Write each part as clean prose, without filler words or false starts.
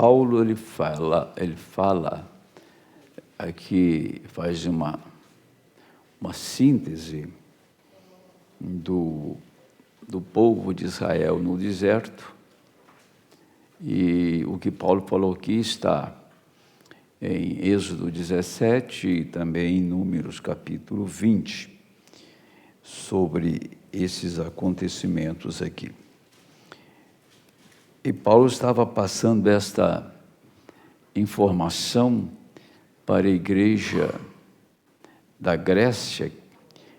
Paulo ele fala aqui, faz uma síntese do povo de Israel no deserto, e o que Paulo falou aqui está em Êxodo 17 e também em Números capítulo 20, sobre esses acontecimentos aqui. E Paulo estava passando esta informação para a igreja da Grécia,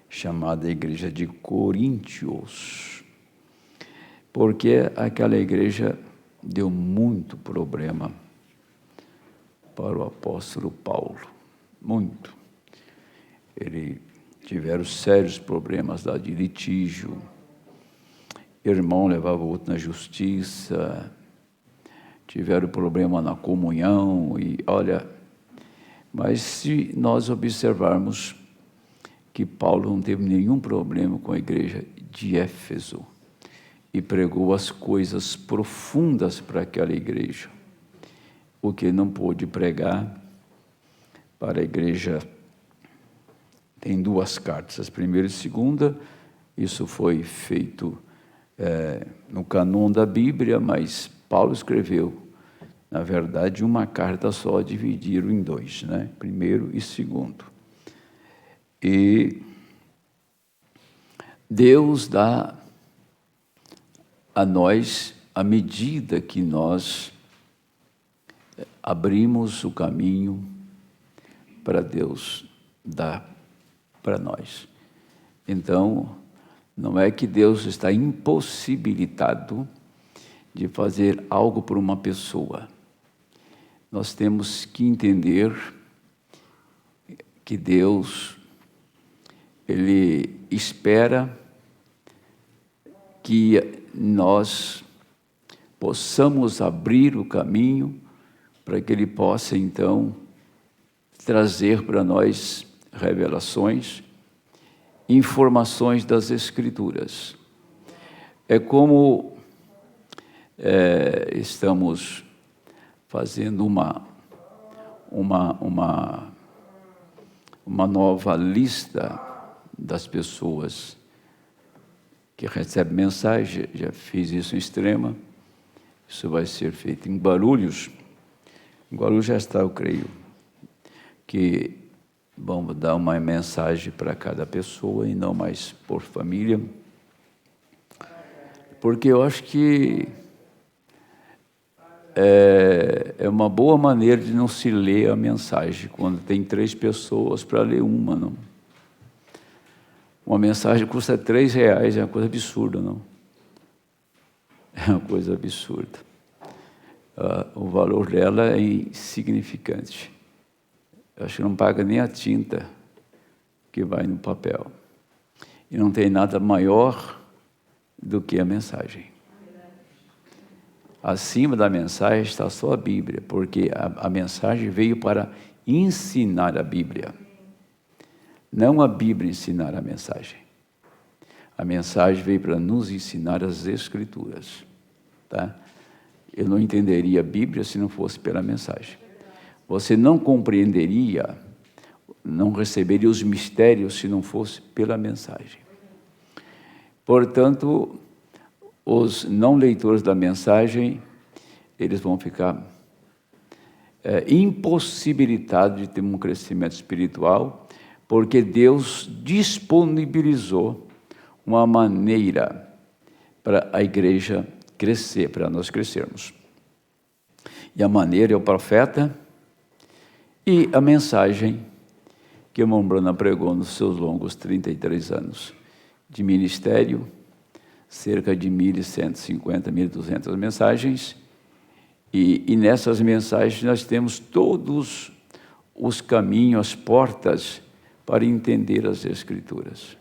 chamada Igreja de Coríntios, porque aquela igreja deu muito problema para o apóstolo Paulo, muito. Ele tiveram sérios problemas lá de litígio, irmão levava o outro na justiça, tiveram problema na comunhão, e olha, mas se nós observarmos que Paulo não teve nenhum problema com a igreja de Éfeso, e pregou as coisas profundas para aquela igreja, o que não pôde pregar para a igreja. Tem duas cartas, a primeira e a segunda, isso foi feito no cânon da Bíblia, mas Paulo escreveu, na verdade, uma carta só, dividiram em dois, né? Primeiro e segundo. E Deus dá a nós, à medida que nós abrimos o caminho para Deus dar para nós. Então, não é que Deus está impossibilitado de fazer algo por uma pessoa. Nós temos que entender que Deus, Ele espera que nós possamos abrir o caminho para que Ele possa, então, trazer para nós revelações, informações das Escrituras. É como estamos fazendo uma nova lista das pessoas que recebem mensagem. Já fiz isso em Extrema, isso vai ser feito em Guarulhos. Em Guarulhos já está, eu creio, que vamos dar uma mensagem para cada pessoa e não mais por família, porque eu acho que é uma boa maneira de não se ler a mensagem quando tem 3 pessoas para ler uma, não? Uma mensagem custa R$3, é uma coisa absurda, não? É uma coisa absurda. O valor dela é insignificante. Eu acho que não paga nem a tinta que vai no papel. E não tem nada maior do que a mensagem. Acima da mensagem está só a Bíblia, porque a mensagem veio para ensinar a Bíblia. Não a Bíblia ensinar a mensagem. A mensagem veio para nos ensinar as Escrituras. Tá? Eu não entenderia a Bíblia se não fosse pela mensagem. Você não compreenderia, não receberia os mistérios se não fosse pela mensagem. Portanto, os não leitores da mensagem, eles vão ficar impossibilitados de ter um crescimento espiritual, porque Deus disponibilizou uma maneira para a igreja crescer, para nós crescermos. E a maneira é o profeta e a mensagem que o irmão Branham pregou nos seus longos 33 anos de ministério, cerca de 1.150, 1.200 mensagens, e nessas mensagens nós temos todos os caminhos, as portas para entender as Escrituras.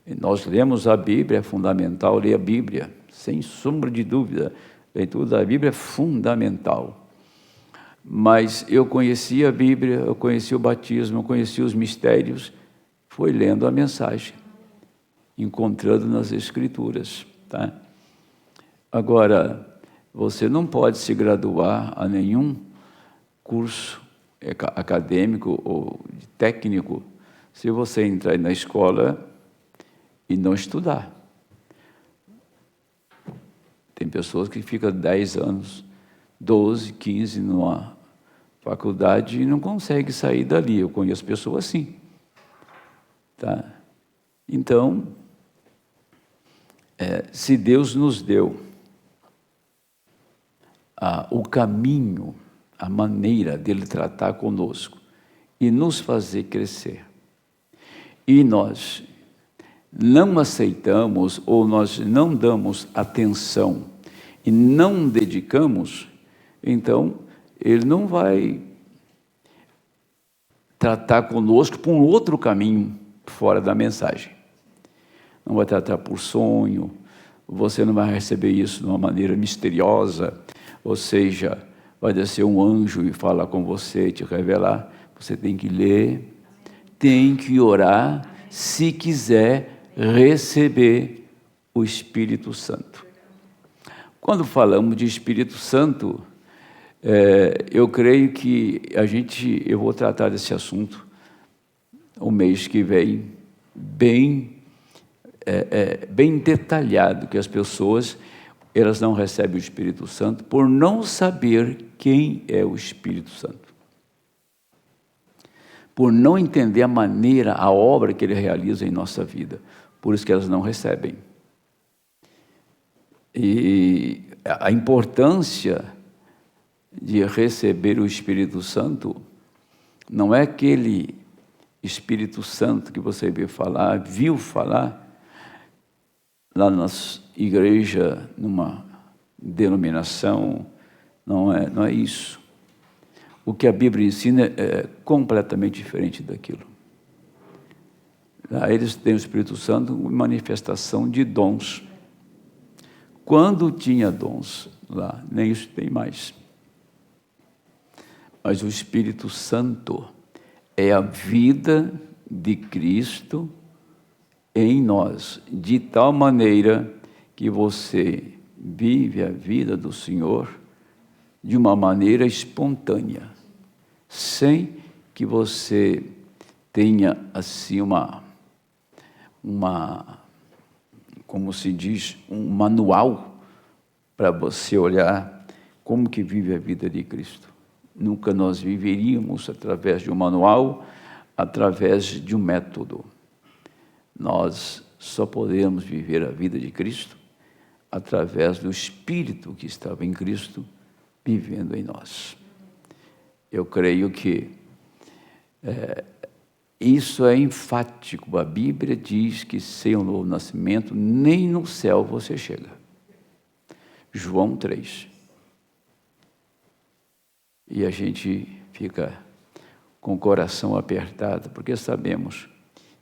E nós lemos a Bíblia, é fundamental ler a Bíblia, sem sombra de dúvida, a leitura da Bíblia é fundamental. Mas eu conheci a Bíblia, eu conheci o batismo, eu conheci os mistérios, foi lendo a mensagem, encontrando nas Escrituras. Tá? Agora, Você não pode se graduar a nenhum curso acadêmico ou técnico se você entrar na escola e não estudar. Tem pessoas que ficam 10 anos, 12, 15 numa faculdade e não conseguem sair dali. Eu conheço pessoas assim. Tá? Então, se Deus nos deu o caminho, a maneira dele tratar conosco e nos fazer crescer, e nós não aceitamos ou nós não damos atenção e não dedicamos, então ele não vai tratar conosco por um outro caminho fora da mensagem. Não vai tratar por sonho, você não vai receber isso de uma maneira misteriosa, ou seja, vai descer um anjo e falar com você, te revelar. Você tem que ler, tem que orar, se quiser receber o Espírito Santo. Quando falamos de Espírito Santo, eu creio que eu vou tratar desse assunto o mês que vem, bem detalhado, que as pessoas elas não recebem o Espírito Santo por não saber quem é o Espírito Santo, por não entender a maneira, a obra que ele realiza em nossa vida, por isso que elas não recebem. E a importância de receber o Espírito Santo não é aquele Espírito Santo que você viu falar lá na igreja, numa denominação, não é isso. O que a Bíblia ensina é completamente diferente daquilo. Lá eles têm o Espírito Santo, manifestação de dons. Quando tinha dons lá, nem isso tem mais. Mas o Espírito Santo é a vida de Cristo em nós, de tal maneira que você vive a vida do Senhor de uma maneira espontânea, sem que você tenha assim como se diz, um manual para você olhar como que vive a vida de Cristo. Nunca nós viveríamos através de um manual, através de um método. Nós só podemos viver a vida de Cristo através do Espírito que estava em Cristo vivendo em nós. Eu creio que isso é enfático. A Bíblia diz que sem o novo nascimento, nem no céu você chega. João 3. E a gente fica com o coração apertado, porque sabemos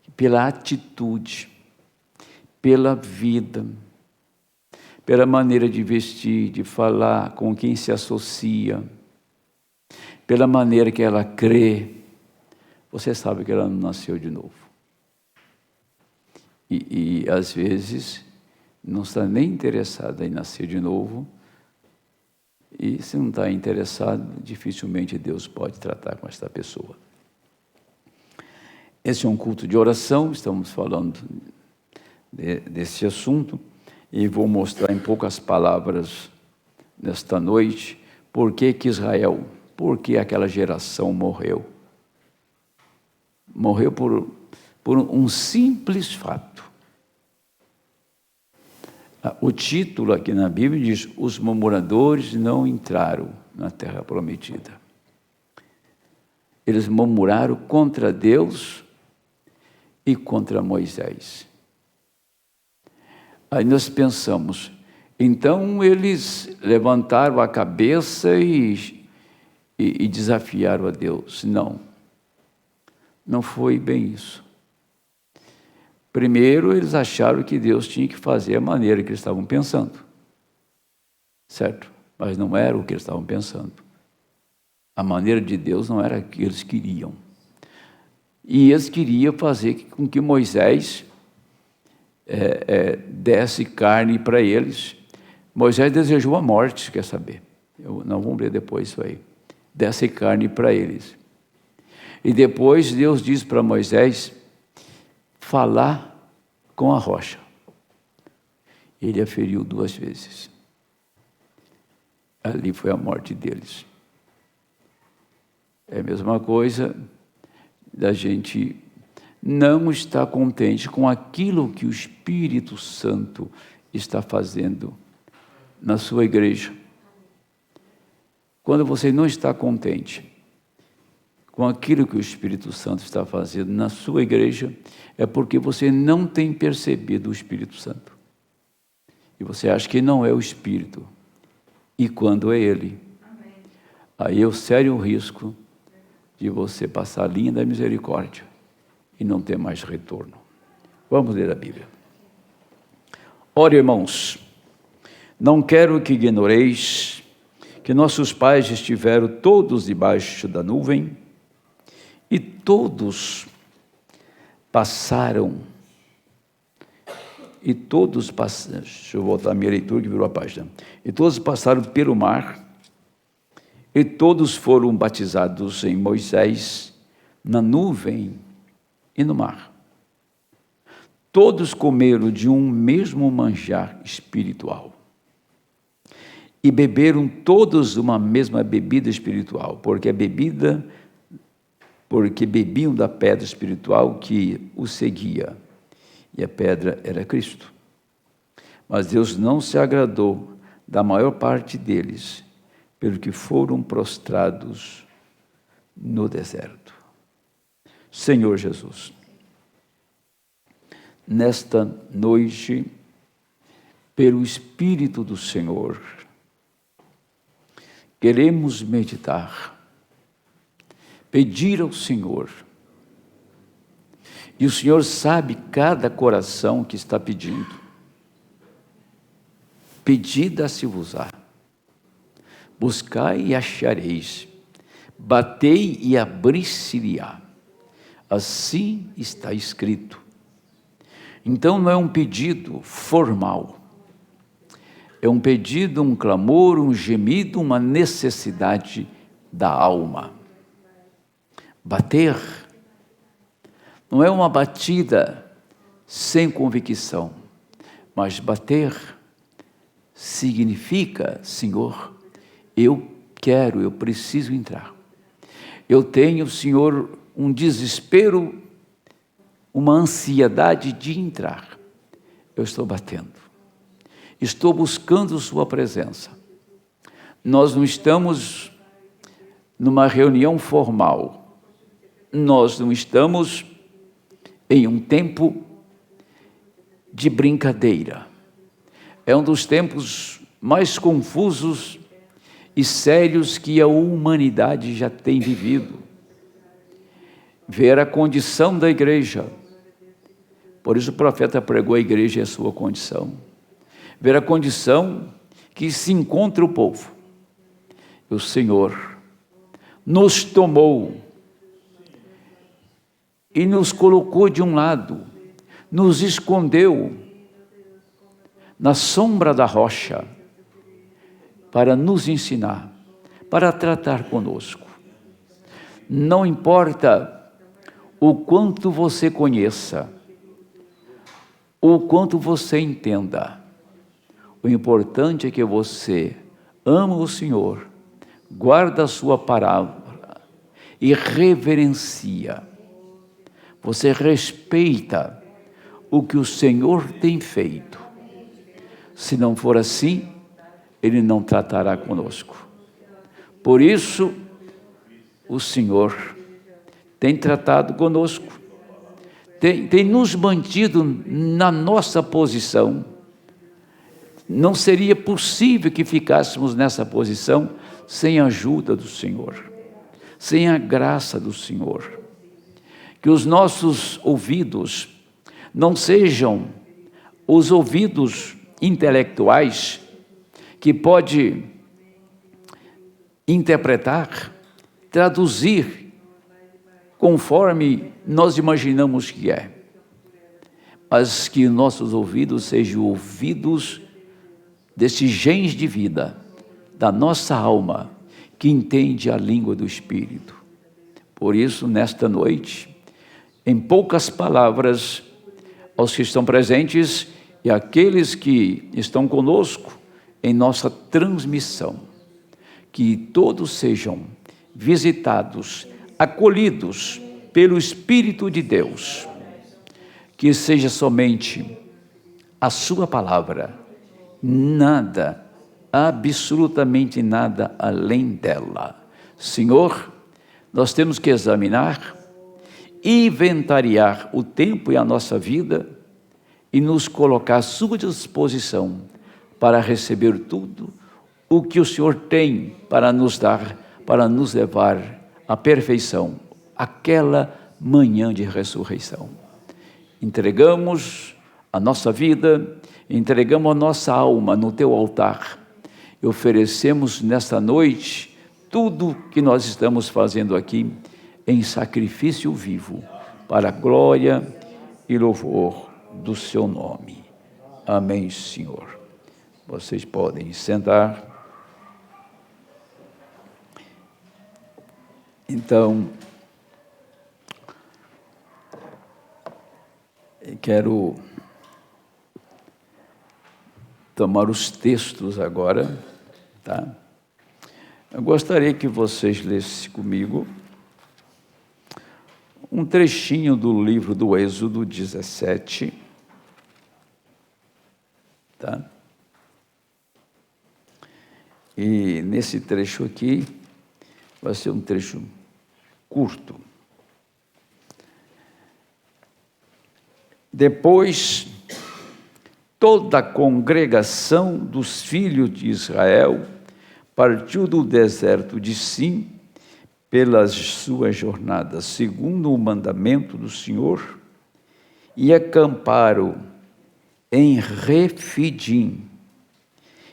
que pela atitude, pela vida, pela maneira de vestir, de falar, com quem se associa, pela maneira que ela crê, você sabe que ela não nasceu de novo. E às vezes, não está nem interessada em nascer de novo, e se não está interessado, dificilmente Deus pode tratar com esta pessoa. Esse é um culto de oração, estamos falando desse assunto, e vou mostrar em poucas palavras, nesta noite, por que Israel, por que aquela geração morreu. Morreu por um simples fato. O título aqui na Bíblia diz: os murmuradores não entraram na terra prometida. Eles murmuraram contra Deus e contra Moisés. Aí nós pensamos, então eles levantaram a cabeça e desafiaram a Deus. Não foi bem isso. Primeiro, eles acharam que Deus tinha que fazer a maneira que eles estavam pensando. Certo? Mas não era o que eles estavam pensando. A maneira de Deus não era o que eles queriam. E eles queriam fazer com que Moisés desse carne para eles. Moisés desejou a morte, quer saber? Não vamos ler depois isso aí. Desse carne para eles. E depois Deus diz para Moisés falar com a rocha. Ele a feriu 2 vezes. Ali foi a morte deles. É a mesma coisa da gente não estar contente com aquilo que o Espírito Santo está fazendo na sua igreja. Quando você não está contente com aquilo que o Espírito Santo está fazendo na sua igreja, é porque você não tem percebido o Espírito Santo. E você acha que não é o Espírito. E quando é Ele, aí é o sério risco de você passar a linha da misericórdia e não ter mais retorno. Vamos ler a Bíblia. Ora, irmãos, não quero que ignoreis que nossos pais estiveram todos debaixo da nuvem e todos passaram. Deixa eu voltar a minha leitura que virou a página. E todos passaram pelo mar, e todos foram batizados em Moisés, na nuvem e no mar. Todos comeram de um mesmo manjar espiritual. E beberam todos uma mesma bebida espiritual, porque bebiam da pedra espiritual que os seguia. E a pedra era Cristo. Mas Deus não se agradou da maior parte deles, pelo que foram prostrados no deserto. Senhor Jesus, nesta noite, pelo Espírito do Senhor, queremos meditar, pedir ao Senhor. E o Senhor sabe cada coração que está pedindo. Pedida se-vos-á. Buscai e achareis. Batei e abrir-se-lhe-á. Assim está escrito. Então não é um pedido formal. É um pedido, um clamor, um gemido, uma necessidade da alma. Bater não é uma batida sem convicção, mas bater significa, Senhor, eu preciso entrar. Eu tenho, Senhor, um desespero, uma ansiedade de entrar. Eu estou batendo. Estou buscando sua presença. Nós não estamos numa reunião formal. Nós não estamos em um tempo de brincadeira. É um dos tempos mais confusos e sérios que a humanidade já tem vivido. Ver a condição da igreja. Por isso o profeta pregou a igreja e a sua condição. Ver a condição que se encontra o povo. O Senhor nos tomou e nos colocou de um lado, nos escondeu na sombra da rocha, para nos ensinar, para tratar conosco. Não importa o quanto você conheça, o quanto você entenda, o importante é que você ama o Senhor, guarda a sua palavra e reverencia. Você respeita o que o Senhor tem feito. Se não for assim, Ele não tratará conosco. Por isso, o Senhor tem tratado conosco, tem nos mantido na nossa posição. Não seria possível que ficássemos nessa posição sem a ajuda do Senhor, sem a graça do Senhor. Que os nossos ouvidos não sejam os ouvidos intelectuais que pode interpretar, traduzir conforme nós imaginamos que é, mas que nossos ouvidos sejam ouvidos desses genes de vida, da nossa alma, que entende a língua do Espírito. Por isso, nesta noite, em poucas palavras, aos que estão presentes e àqueles que estão conosco em nossa transmissão, que todos sejam visitados, acolhidos pelo Espírito de Deus, que seja somente a sua palavra, nada, absolutamente nada além dela. Senhor, nós temos que examinar, inventariar o tempo e a nossa vida e nos colocar à sua disposição para receber tudo o que o Senhor tem para nos dar, para nos levar à perfeição, aquela manhã de ressurreição. Entregamos a nossa vida, entregamos a nossa alma no teu altar e oferecemos nesta noite tudo que nós estamos fazendo aqui em sacrifício vivo, para a glória e louvor do seu nome. Amém, Senhor. Vocês podem sentar. Então, eu quero tomar os textos agora, tá? Eu gostaria que vocês lessem comigo um trechinho do livro do Êxodo 17, tá? E nesse trecho aqui, vai ser um trecho curto. Depois, toda a congregação dos filhos de Israel partiu do deserto de Sim pelas suas jornadas, segundo o mandamento do Senhor, e acamparam em Refidim,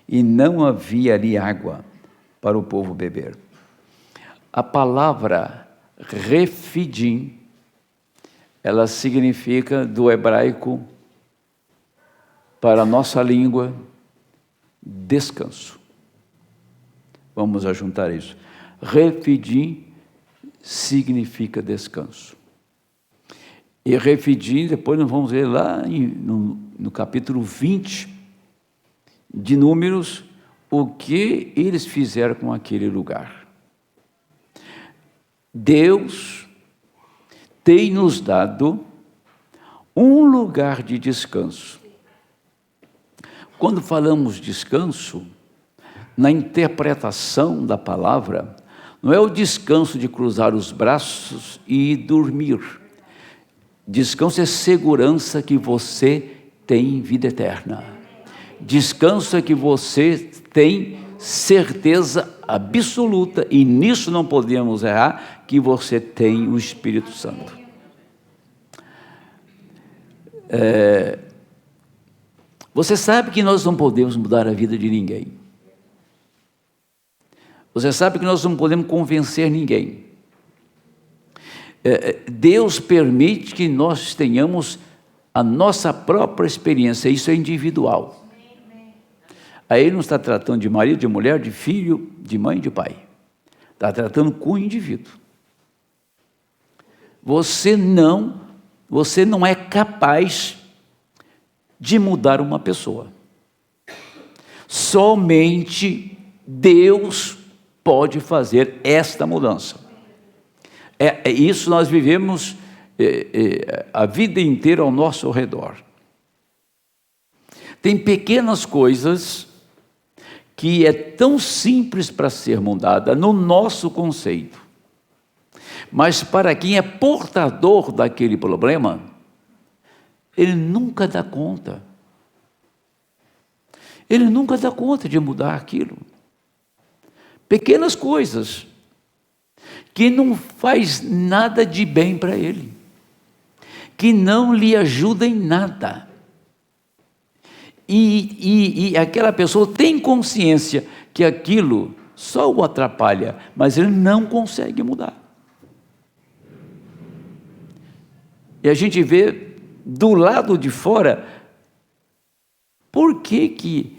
e não havia ali água para o povo beber. A palavra Refidim, ela significa, do hebraico, para a nossa língua, descanso. Vamos ajuntar isso. Refidim significa descanso. E Refidim, depois nós vamos ver lá no capítulo 20 de Números, o que eles fizeram com aquele lugar. Deus tem nos dado um lugar de descanso. Quando falamos descanso, na interpretação da palavra, não é o descanso de cruzar os braços e dormir. Descanso é segurança que você tem vida eterna. Descanso é que você tem certeza absoluta, e nisso não podemos errar, que você tem o Espírito Santo. Você sabe que nós não podemos mudar a vida de ninguém. Você sabe que nós não podemos convencer ninguém. Deus permite que nós tenhamos a nossa própria experiência, isso é individual. Aí ele não está tratando de marido, de mulher, de filho, de mãe, de pai. Está tratando com o indivíduo. Você não é capaz de mudar uma pessoa. Somente Deus pode fazer esta mudança. Isso nós vivemos a vida inteira ao nosso redor. Tem pequenas coisas que é tão simples para ser mudada no nosso conceito, mas para quem é portador daquele problema, ele nunca dá conta. Ele nunca dá conta de mudar aquilo. Pequenas coisas que não faz nada de bem para ele, que não lhe ajuda em nada. E aquela pessoa tem consciência que aquilo só o atrapalha, mas ele não consegue mudar. E a gente vê do lado de fora, por que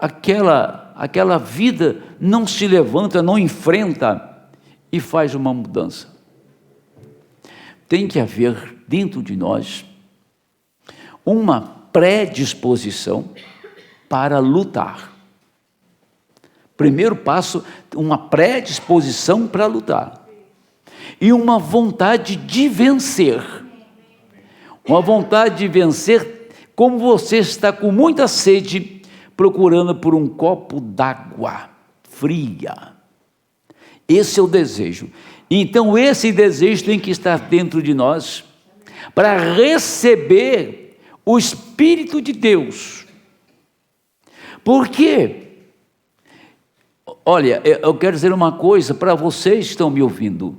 aquela vida não se levanta, não enfrenta e faz uma mudança. Tem que haver dentro de nós uma predisposição para lutar. Primeiro passo, uma predisposição para lutar. E uma vontade de vencer. Uma vontade de vencer, como você está com muita sede, procurando por um copo d'água fria. Esse é o desejo. Então esse desejo tem que estar dentro de nós, para receber o Espírito de Deus. Por quê? Olha, eu quero dizer uma coisa para vocês que estão me ouvindo.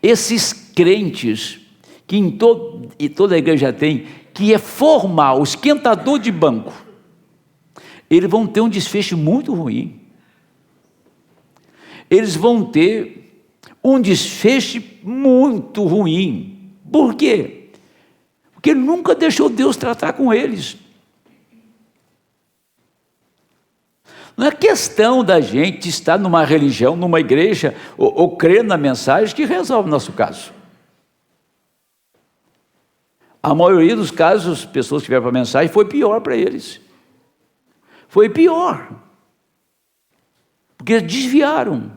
Esses crentes, que em toda a igreja tem, que é formal, esquentador de banco, eles vão ter um desfecho muito ruim. Eles vão ter um desfecho muito ruim. Por quê? Porque ele nunca deixou Deus tratar com eles. Não é questão da gente estar numa religião, numa igreja, ou crer na mensagem que resolve o nosso caso. A maioria dos casos, as pessoas que vieram para a mensagem, foi pior para eles. Foi pior. Porque eles desviaram.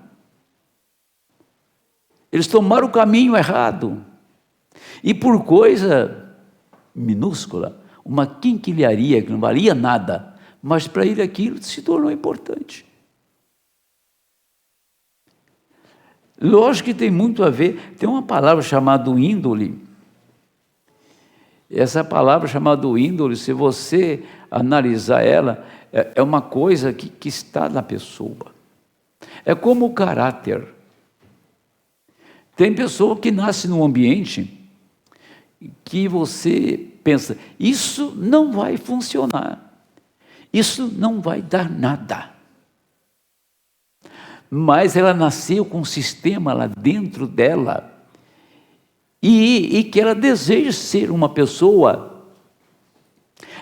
Eles tomaram o caminho errado. E por coisa minúscula, uma quinquilharia que não valia nada, mas para ele aquilo se tornou importante. Lógico que tem muito a ver, tem uma palavra chamada índole. Essa palavra chamada índole, se você analisar ela, é uma coisa que está na pessoa. É como o caráter. Tem pessoa que nasce num ambiente que você pensa, isso não vai funcionar. Isso não vai dar nada. Mas ela nasceu com um sistema lá dentro dela e que ela deseja ser uma pessoa,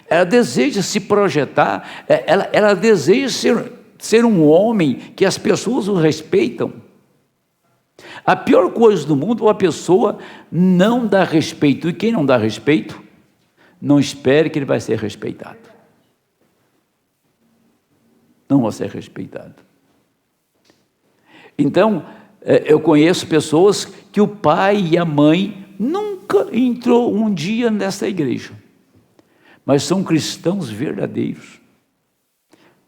ela deseja se projetar, ela deseja ser um homem que as pessoas o respeitam. A pior coisa do mundo é a pessoa não dar respeito. E quem não dá respeito, não espere que ele vai ser respeitado. Não vai ser respeitado. Então, eu conheço pessoas que o pai e a mãe nunca entrou um dia nessa igreja, mas são cristãos verdadeiros.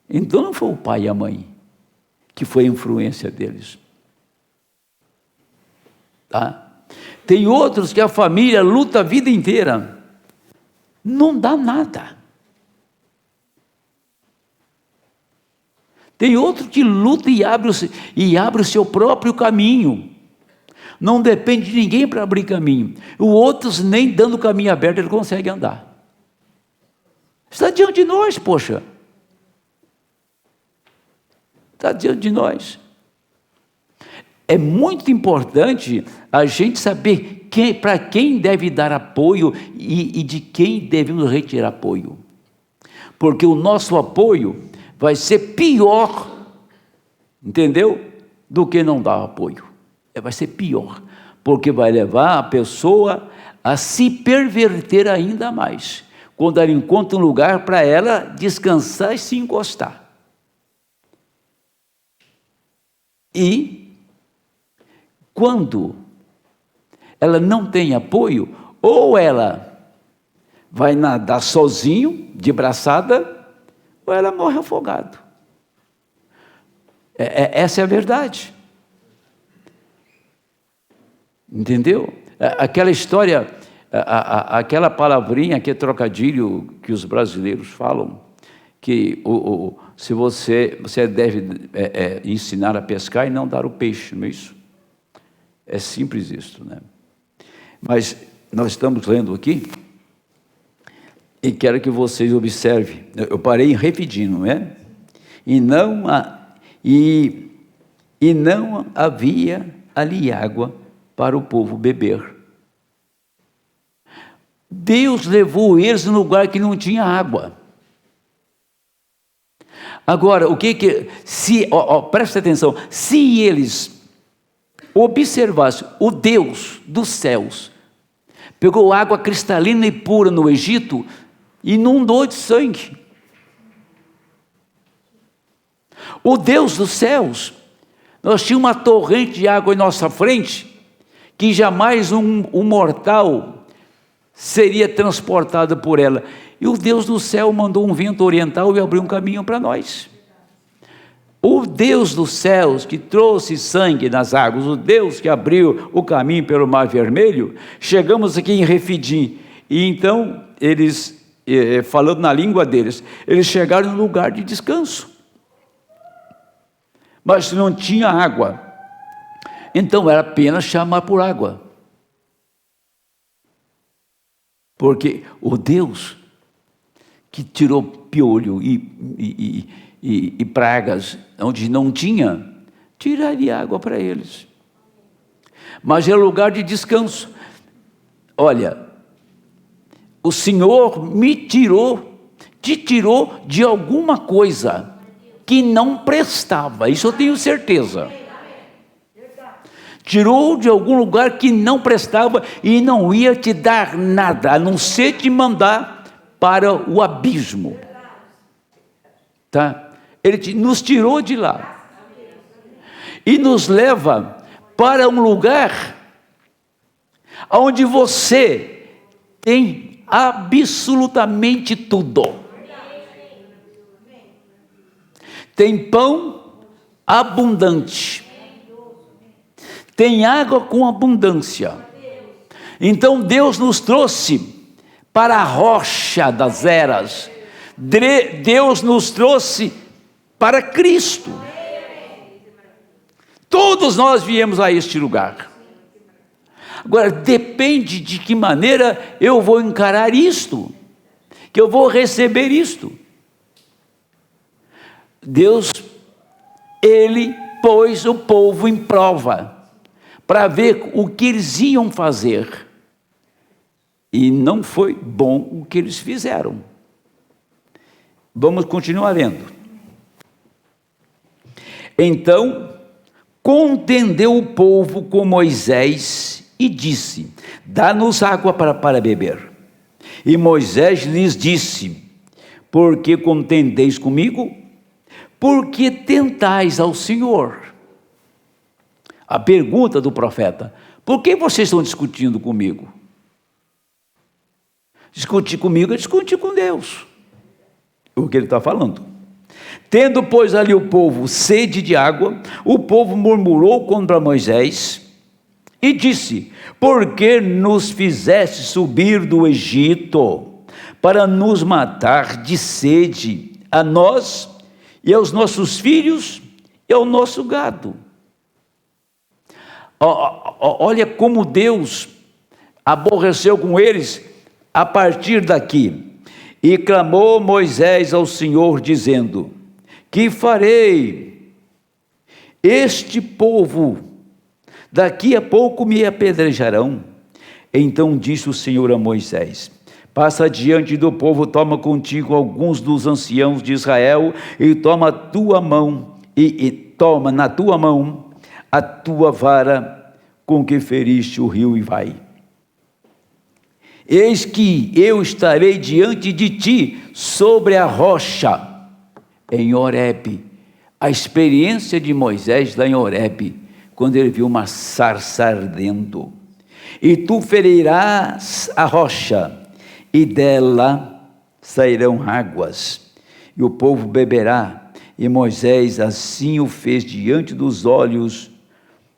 Então não foi o pai e a mãe que foi a influência deles. Tá? Tem outros que a família luta a vida inteira, não dá nada. Tem outro que luta e abre o seu próprio caminho. Não depende de ninguém para abrir caminho. O outro, nem dando caminho aberto, ele consegue andar. Está diante de nós, poxa. Está diante de nós. É muito importante a gente saber para quem deve dar apoio e de quem devemos retirar apoio. Porque o nosso apoio vai ser pior, entendeu? Do que não dar apoio. Vai ser pior, porque vai levar a pessoa a se perverter ainda mais, quando ela encontra um lugar para ela descansar e se encostar. E quando ela não tem apoio, ou ela vai nadar sozinho, de braçada, ou ela morre afogado. Essa é a verdade. Entendeu? Aquela história, aquela palavrinha, aquele trocadilho que os brasileiros falam, que se você deve ensinar a pescar e não dar o peixe, não é isso? É simples isso, né? Mas nós estamos lendo aqui, e quero que vocês observem. Eu parei repetindo, não é? E não havia ali água para o povo beber. Deus levou eles num lugar que não tinha água. Agora, presta atenção, se eles observassem o Deus dos céus, pegou água cristalina e pura no Egito, inundou de sangue. O Deus dos céus, nós tínhamos uma torrente de água em nossa frente, que jamais um mortal seria transportado por ela. E o Deus do céu mandou um vento oriental e abriu um caminho para nós. O Deus dos céus que trouxe sangue nas águas, o Deus que abriu o caminho pelo Mar Vermelho, chegamos aqui em Refidim, e então eles, falando na língua deles, eles chegaram no lugar de descanso, mas não tinha água, então era apenas chamar por água, porque o Deus que tirou piolho e pragas onde não tinha, tiraria água para eles, mas é lugar de descanso. Olha, o Senhor te tirou de alguma coisa que não prestava, isso eu tenho certeza. Tirou de algum lugar que não prestava e não ia te dar nada, a não ser te mandar para o abismo. Tá? Ele nos tirou de lá e nos leva para um lugar onde você tem absolutamente tudo. Tem pão abundante, tem água com abundância. Então Deus nos trouxe para a rocha das eras, Deus nos trouxe para Cristo. Todos nós viemos a este lugar. Agora, depende de que maneira eu vou encarar isto, que eu vou receber isto. Deus, Ele pôs o povo em prova, para ver o que eles iam fazer, e não foi bom o que eles fizeram. Vamos continuar lendo. Então, contendeu o povo com Moisés e disse: dá-nos água para beber. E Moisés lhes disse: por que contendeis comigo? Porque tentais ao Senhor. A pergunta do profeta: por que vocês estão discutindo comigo? Discutir comigo é discutir com Deus. O que ele está falando. Tendo, pois, ali o povo sede de água, o povo murmurou contra Moisés e disse: por que nos fizeste subir do Egito para nos matar de sede, a nós e aos nossos filhos e ao nosso gado? Olha como Deus aborreceu com eles a partir daqui. E clamou Moisés ao Senhor, dizendo: que farei? Este povo daqui a pouco me apedrejarão. Então disse o Senhor a Moisés: passa diante do povo, toma contigo alguns dos anciãos de Israel, e toma a tua mão, e toma na tua mão a tua vara com que feriste o rio, e vai. Eis que eu estarei diante de ti sobre a rocha, em Horebe. A experiência de Moisés lá em Horebe, quando ele viu uma sarça ardendo. E tu ferirás a rocha, e dela sairão águas, e o povo beberá. E Moisés assim o fez diante dos olhos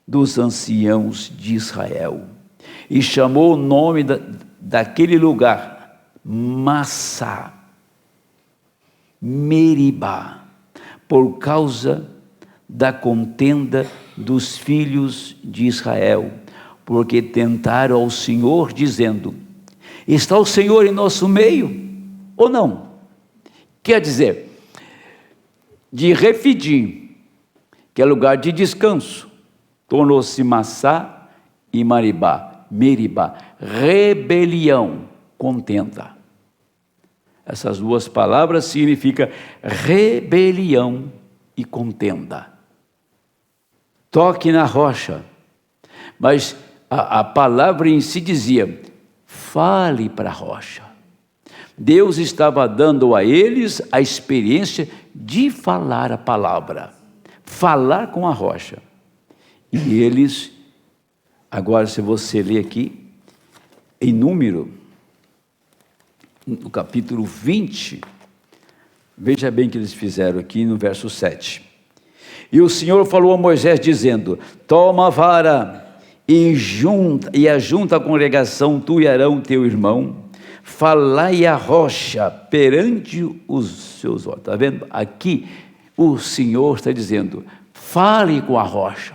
dos anciãos de Israel. E chamou o nome daquele lugar Massá, Meribá, por causa da contenda dos filhos de Israel, porque tentaram ao Senhor, dizendo: está o Senhor em nosso meio, ou não? Quer dizer, de Refidim, que é lugar de descanso, tornou-se Massá e Meribá, rebelião, contenda. Essas duas palavras significam rebelião e contenda. Toque na rocha. Mas a palavra em si dizia, fale para a rocha. Deus estava dando a eles a experiência de falar a palavra. Falar com a rocha. E eles, agora se você ler aqui, em Número, no capítulo 20, veja bem o que eles fizeram aqui no verso 7. E o Senhor falou a Moisés dizendo, toma a vara e ajunta a congregação, tu e Arão teu irmão, falai a rocha perante os seus olhos. Está vendo? Aqui o Senhor está dizendo, fale com a rocha.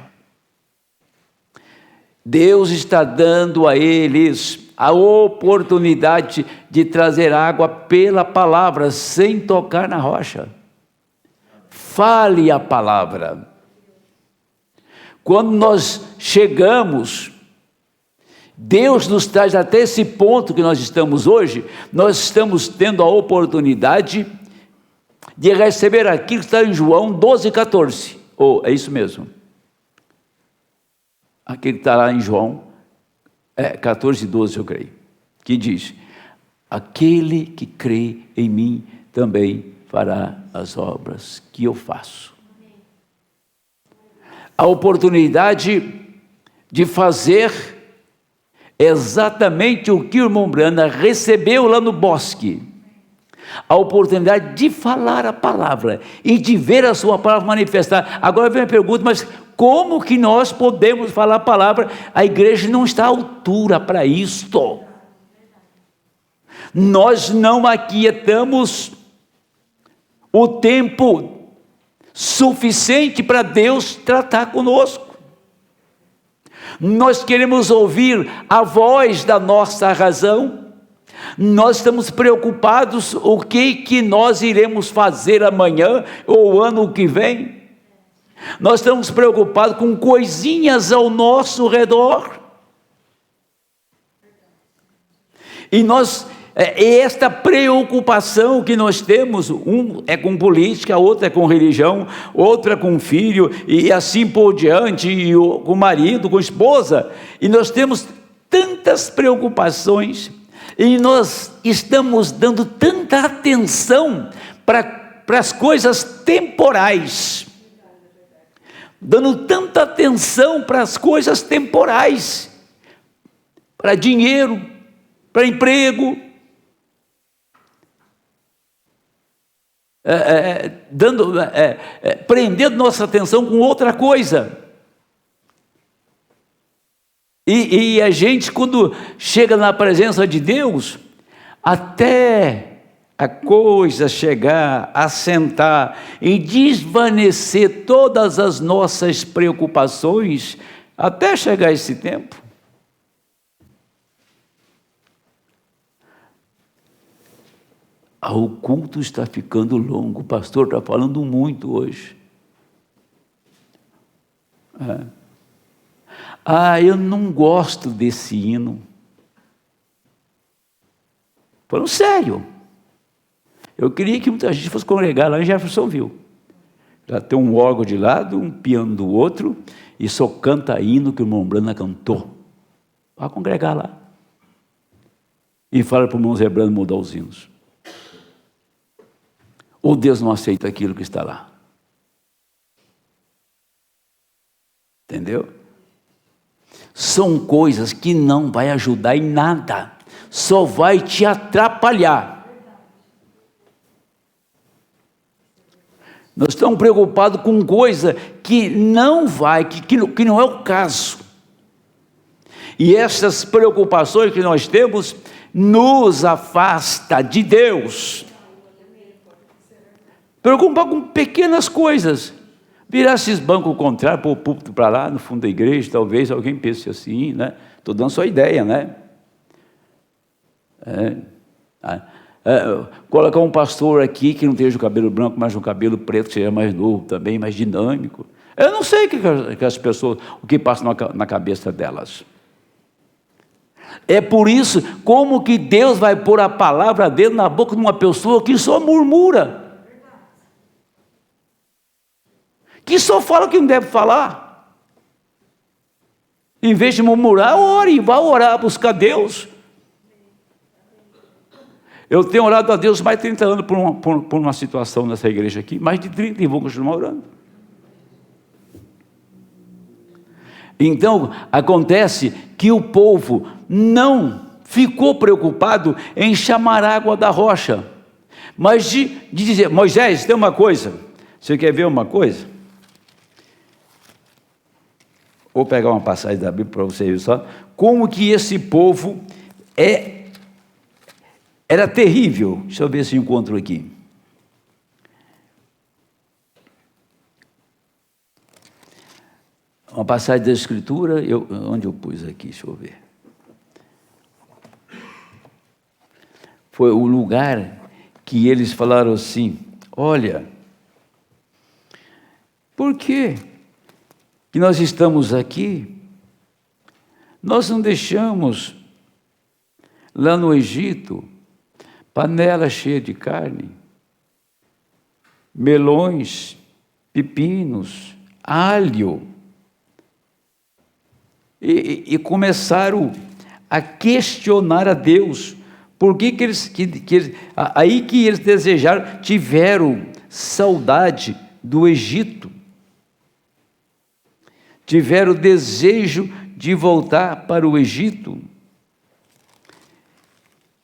Deus está dando a eles a oportunidade de trazer água pela palavra, sem tocar na rocha. Fale a palavra. Quando nós chegamos, Deus nos traz até esse ponto que nós estamos hoje, nós estamos tendo a oportunidade de receber aquilo que está em João 12,14. É isso mesmo. Aquele que está lá em João 14, 12, eu creio, que diz, aquele que crê em mim também fará as obras que eu faço. A oportunidade de fazer exatamente o que o irmão Brana recebeu lá no bosque. A oportunidade de falar a palavra e de ver a sua palavra manifestar. Agora vem a pergunta, mas como que nós podemos falar a palavra? A igreja não está à altura para isto. Nós não aquietamos o tempo suficiente para Deus tratar conosco. Nós queremos ouvir a voz da nossa razão. Nós estamos preocupados o que nós iremos fazer amanhã ou ano que vem. Nós estamos preocupados com coisinhas ao nosso redor. E esta preocupação que nós temos, um é com política, outro é com religião, outro é com filho, e assim por diante, e com o marido, com a esposa, e nós temos tantas preocupações, e nós estamos dando tanta atenção para as coisas temporais, dando tanta atenção para as coisas temporais, para dinheiro, para emprego, prendendo nossa atenção com outra coisa. E a gente, quando chega na presença de Deus, até a coisa chegar, assentar e desvanecer todas as nossas preocupações, até chegar esse tempo, o culto está ficando longo, o pastor está falando muito hoje. Eu não gosto desse hino. Falando sério. Eu queria que muita gente fosse congregar lá em Jeffersonville. Já tem um órgão de lado, um piano do outro, e só canta hino que o irmão Brana cantou. Vai congregar lá. E fala para o irmão Zé Brana mudar os hinos. Ou Deus não aceita aquilo que está lá. Entendeu? São coisas que não vai ajudar em nada, só vai te atrapalhar. Nós estamos preocupados com coisa que não vai, que não é o caso. E essas preocupações que nós temos nos afasta de Deus. Preocupa com pequenas coisas. Virar esses bancos contrários, pôr o púlpito para lá, no fundo da igreja, talvez alguém pense assim, né? Estou dando só ideia, né? Colocar um pastor aqui que não esteja o cabelo branco, mas um cabelo preto, que seja mais novo também, mais dinâmico. Eu não sei o que as pessoas, o que passa na cabeça delas. É por isso, como que Deus vai pôr a palavra dele na boca de uma pessoa que só murmura? Que só fala o que não deve falar? Em vez de murmurar, ore, vá orar, buscar Deus. Eu tenho orado a Deus mais de 30 anos por uma situação nessa igreja aqui, mais de 30, e vou continuar orando. Então, acontece que o povo não ficou preocupado em chamar água da rocha, mas de dizer: Moisés, tem uma coisa, você quer ver uma coisa? Vou pegar uma passagem da Bíblia para você ver só, como que esse povo era terrível. Deixa eu ver se eu encontro aqui. Uma passagem da Escritura, onde eu pus aqui, deixa eu ver. Foi o lugar que eles falaram assim: olha, por que nós estamos aqui? Nós não deixamos lá no Egito panela cheia de carne, melões, pepinos, alho. E começaram a questionar a Deus. Por que eles desejaram, tiveram saudade do Egito, tiveram desejo de voltar para o Egito.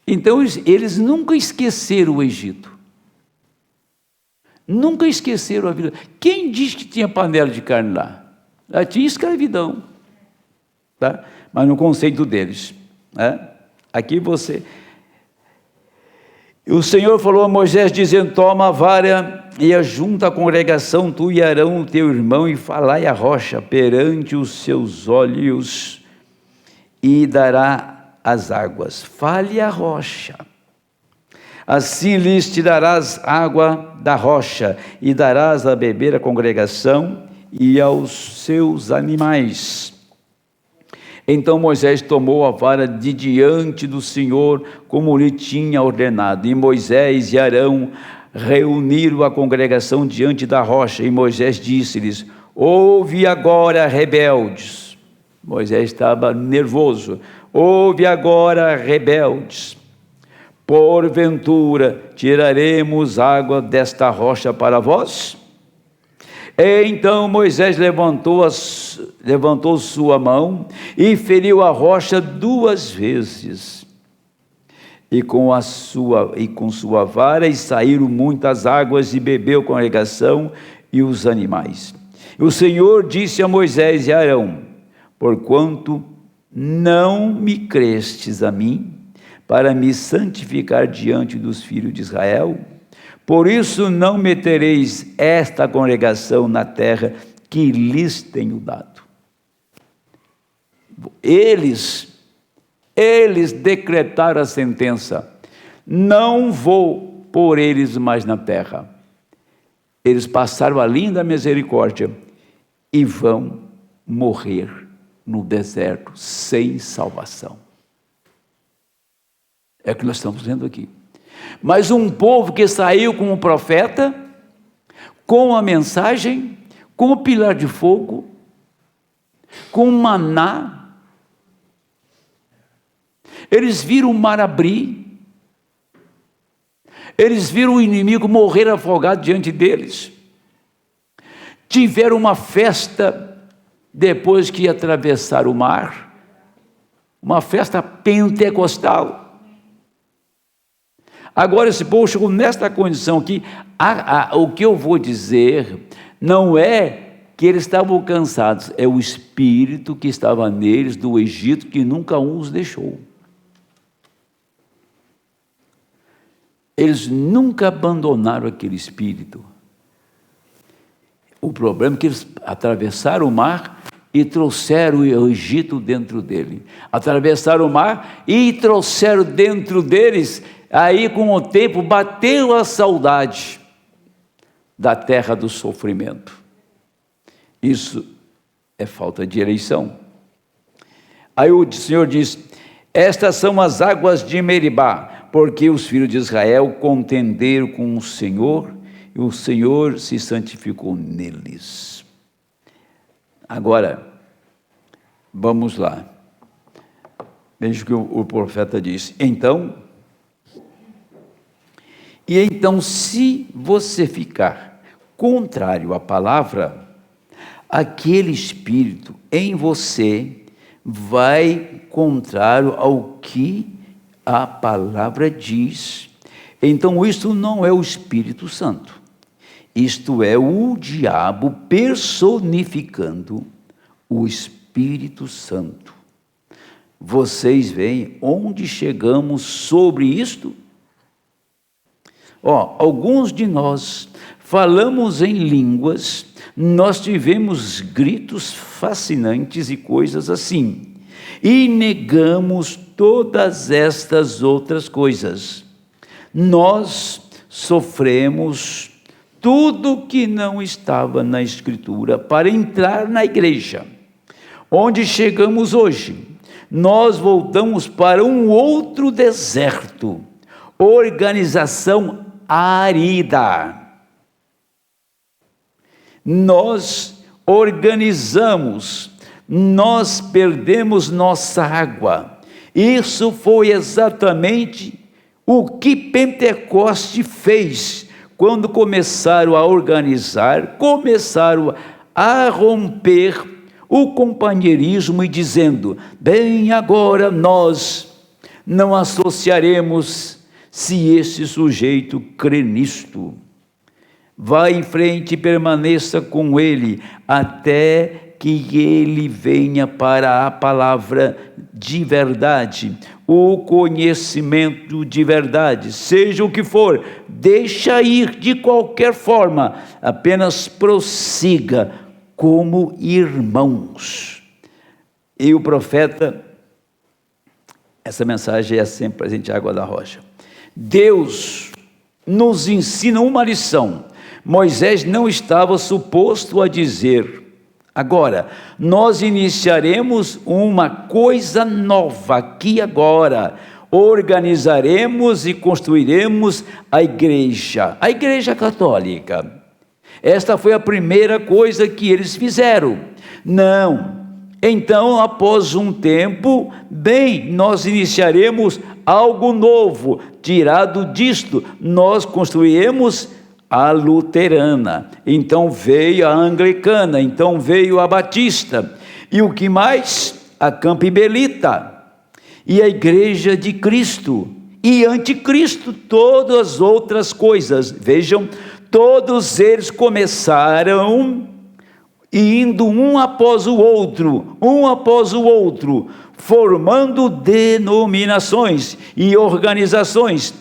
Então eles nunca esqueceram o Egito, nunca esqueceram a vida. Quem diz que tinha panela de carne lá? Lá tinha escravidão, tá? Mas no conceito deles, né? Aqui você... O Senhor falou a Moisés, dizendo: toma a vara e ajunta a congregação, tu e Arão, teu irmão, e falai a rocha perante os seus olhos, e dará as águas. Fale a rocha. Assim lhes tirarás água da rocha, e darás a beber à congregação e aos seus animais. Então Moisés tomou a vara de diante do Senhor, como lhe tinha ordenado. E Moisés e Arão reuniram a congregação diante da rocha. E Moisés disse-lhes: ouve agora, rebeldes. Moisés estava nervoso. Ouve agora, rebeldes. Porventura tiraremos água desta rocha para vós? Então Moisés levantou sua mão e feriu a rocha 2 vezes, e com sua vara, e saíram muitas águas, e bebeu a congregação e os animais. E o Senhor disse a Moisés e a Arão: porquanto não me crestes a mim, para me santificar diante dos filhos de Israel, por isso não metereis esta congregação na terra que lhes tenho dado. Eles decretaram a sentença: não vou pôr eles mais na terra. Eles passaram a linda misericórdia e vão morrer no deserto sem salvação. É o que nós estamos vendo aqui. Mas um povo que saiu com o profeta, com a mensagem, com o pilar de fogo, com o maná, eles viram o mar abrir, eles viram o inimigo morrer afogado diante deles, tiveram uma festa depois que atravessaram o mar, uma festa pentecostal. Agora esse povo chegou nesta condição aqui. O que eu vou dizer não é que eles estavam cansados, é o espírito que estava neles do Egito, que nunca os deixou. Eles nunca abandonaram aquele espírito. O problema é que eles atravessaram o mar e trouxeram o Egito dentro dele. Atravessaram o mar e trouxeram dentro deles. Aí, com o tempo, bateu a saudade da terra do sofrimento. Isso é falta de eleição. Aí o Senhor diz: Estas são as águas de Meribá, porque os filhos de Israel contenderam com o Senhor, e o Senhor se santificou neles. Agora, vamos lá. Veja o que o profeta disse. Então, se você ficar contrário à palavra, aquele espírito em você vai contrário ao que a palavra diz. Então, isto não é o Espírito Santo. Isto é o diabo personificando o Espírito Santo. Vocês veem onde chegamos sobre isto? Alguns de nós falamos em línguas, nós tivemos gritos fascinantes e coisas assim, e negamos todas estas outras coisas. Nós sofremos tudo que não estava na Escritura para entrar na igreja. Onde chegamos hoje? Nós voltamos para um outro deserto, organização árida. Nós organizamos, nós perdemos nossa água. Isso foi exatamente o que Pentecoste fez, quando começaram a organizar, começaram a romper o companheirismo e dizendo: bem, agora nós não associaremos se esse sujeito crê nisto. Vá em frente e permaneça com ele até que ele venha para a palavra de verdade, o conhecimento de verdade, seja o que for, deixa ir de qualquer forma, apenas prossiga como irmãos. E o profeta, essa mensagem é sempre presente, água da rocha. Deus nos ensina uma lição. Moisés não estava suposto a dizer: agora, nós iniciaremos uma coisa nova aqui agora, organizaremos e construiremos a igreja católica. Esta foi a primeira coisa que eles fizeram. Não. Então, após um tempo, nós iniciaremos algo novo, tirado disto, nós construiremos a luterana, então veio a anglicana, então veio a batista, e o que mais? A campbelita, e a igreja de Cristo, e anticristo, todas as outras coisas. Vejam, todos eles começaram indo um após o outro, formando denominações e organizações.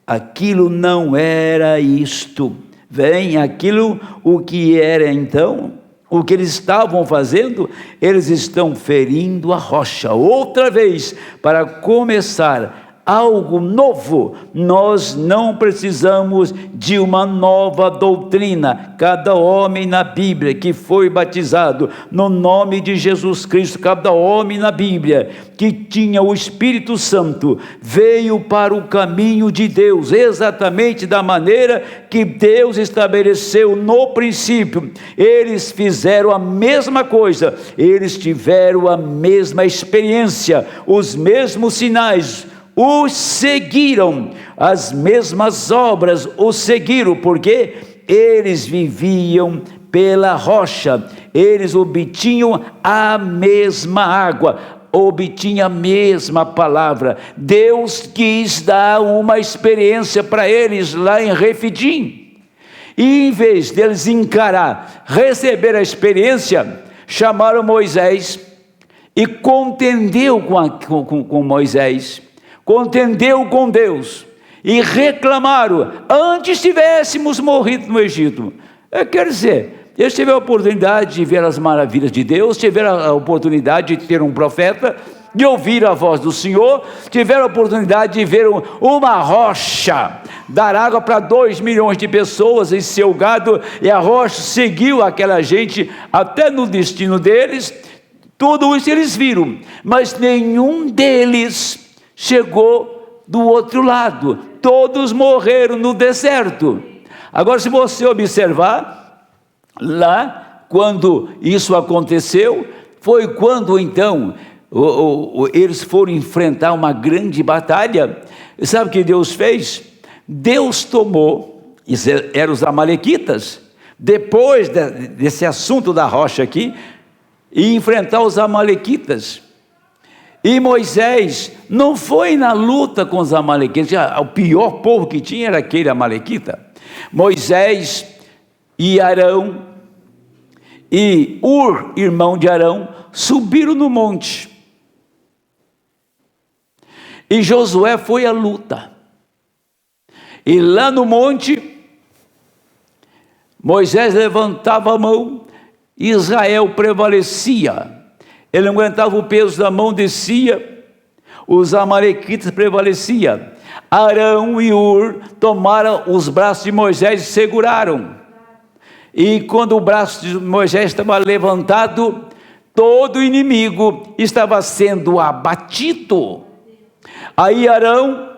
Aquilo não era isto. O que era então? O que eles estavam fazendo? Eles estão ferindo a rocha outra vez para começar algo novo. Nós não precisamos de uma nova doutrina. Cada homem na Bíblia que foi batizado no nome de Jesus Cristo, cada homem na Bíblia que tinha o Espírito Santo, veio para o caminho de Deus, exatamente da maneira que Deus estabeleceu no princípio. Eles fizeram a mesma coisa, eles tiveram a mesma experiência, os mesmos sinais, os seguiram, as mesmas obras os seguiram, porque eles viviam pela rocha, eles obtinham a mesma água, obtinham a mesma palavra. Deus quis dar uma experiência para eles lá em Refidim, e em vez deles receber a experiência, chamaram Moisés e contendeu com Moisés, contendeu com Deus, e reclamaram: antes tivéssemos morrido no Egito. Quer dizer, eles tiveram a oportunidade de ver as maravilhas de Deus, tiveram a oportunidade de ter um profeta, de ouvir a voz do Senhor, tiveram a oportunidade de ver uma rocha dar água para 2 milhões de pessoas em seu gado, e a rocha seguiu aquela gente até no destino deles. Tudo isso eles viram, mas nenhum deles chegou do outro lado. Todos morreram no deserto. Agora, se você observar, lá, quando isso aconteceu, foi quando então eles foram enfrentar uma grande batalha. Sabe o que Deus fez? Deus tomou, eram os amalequitas, depois desse assunto da rocha aqui, e enfrentar os amalequitas. E Moisés não foi na luta com os amalequitas. O pior povo que tinha era aquele amalequita. Moisés e Arão e Ur, irmão de Arão, subiram no monte. E Josué foi à luta. E lá no monte, Moisés levantava a mão, Israel prevalecia. Ele não aguentava o peso da mão, descia, os amalequitas prevaleciam. Arão e Ur tomaram os braços de Moisés e seguraram. E quando o braço de Moisés estava levantado, todo o inimigo estava sendo abatido. Aí Arão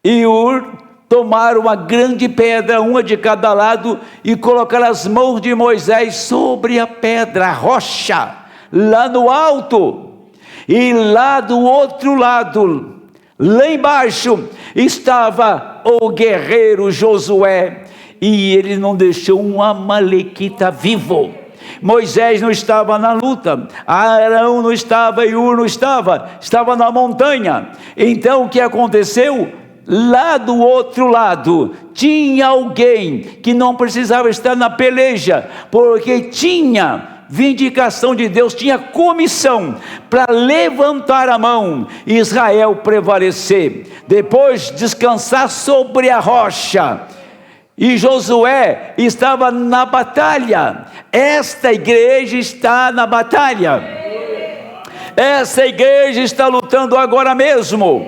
e Ur tomaram uma grande pedra, uma de cada lado, e colocaram as mãos de Moisés sobre a pedra, a rocha, lá no alto. E lá do outro lado, lá embaixo, estava o guerreiro Josué, e ele não deixou um amalequita vivo. Moisés não estava na luta, Arão não estava e Ur não estava na montanha. Então o que aconteceu? Lá do outro lado, tinha alguém que não precisava estar na peleja, porque tinha vindicação de Deus, tinha comissão para levantar a mão e Israel prevalecer, depois descansar sobre a rocha. E Josué estava na batalha. Esta igreja está na batalha. Essa igreja está lutando agora mesmo.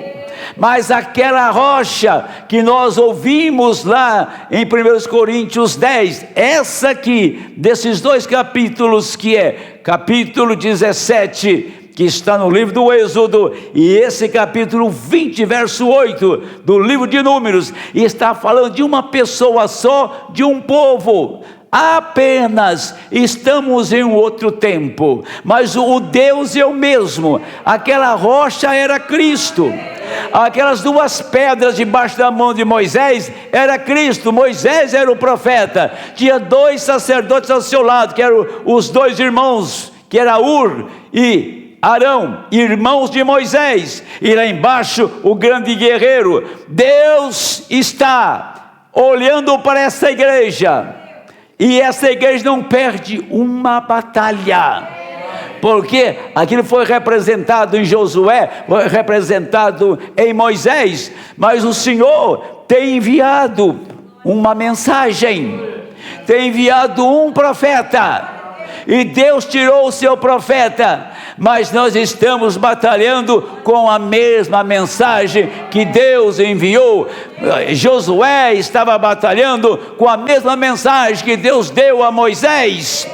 Mas aquela rocha que nós ouvimos lá em 1 Coríntios 10, essa aqui, desses dois capítulos, que é capítulo 17, que está no livro do Êxodo, e esse capítulo 20, verso 8, do livro de Números, está falando de uma pessoa só, de um povo. Apenas estamos em um outro tempo, mas o Deus é o mesmo. Aquela rocha era Cristo. Aquelas duas pedras debaixo da mão de Moisés era Cristo. Moisés era o profeta. Tinha dois sacerdotes ao seu lado, que eram os dois irmãos, que era Ur e Arão, irmãos de Moisés. E lá embaixo o grande guerreiro. Deus está olhando para essa igreja, e essa igreja não perde uma batalha, porque aquilo foi representado em Josué, foi representado em Moisés, mas o Senhor tem enviado uma mensagem, tem enviado um profeta, e Deus tirou o seu profeta, mas nós estamos batalhando com a mesma mensagem que Deus enviou. Josué estava batalhando com a mesma mensagem que Deus deu a Moisés.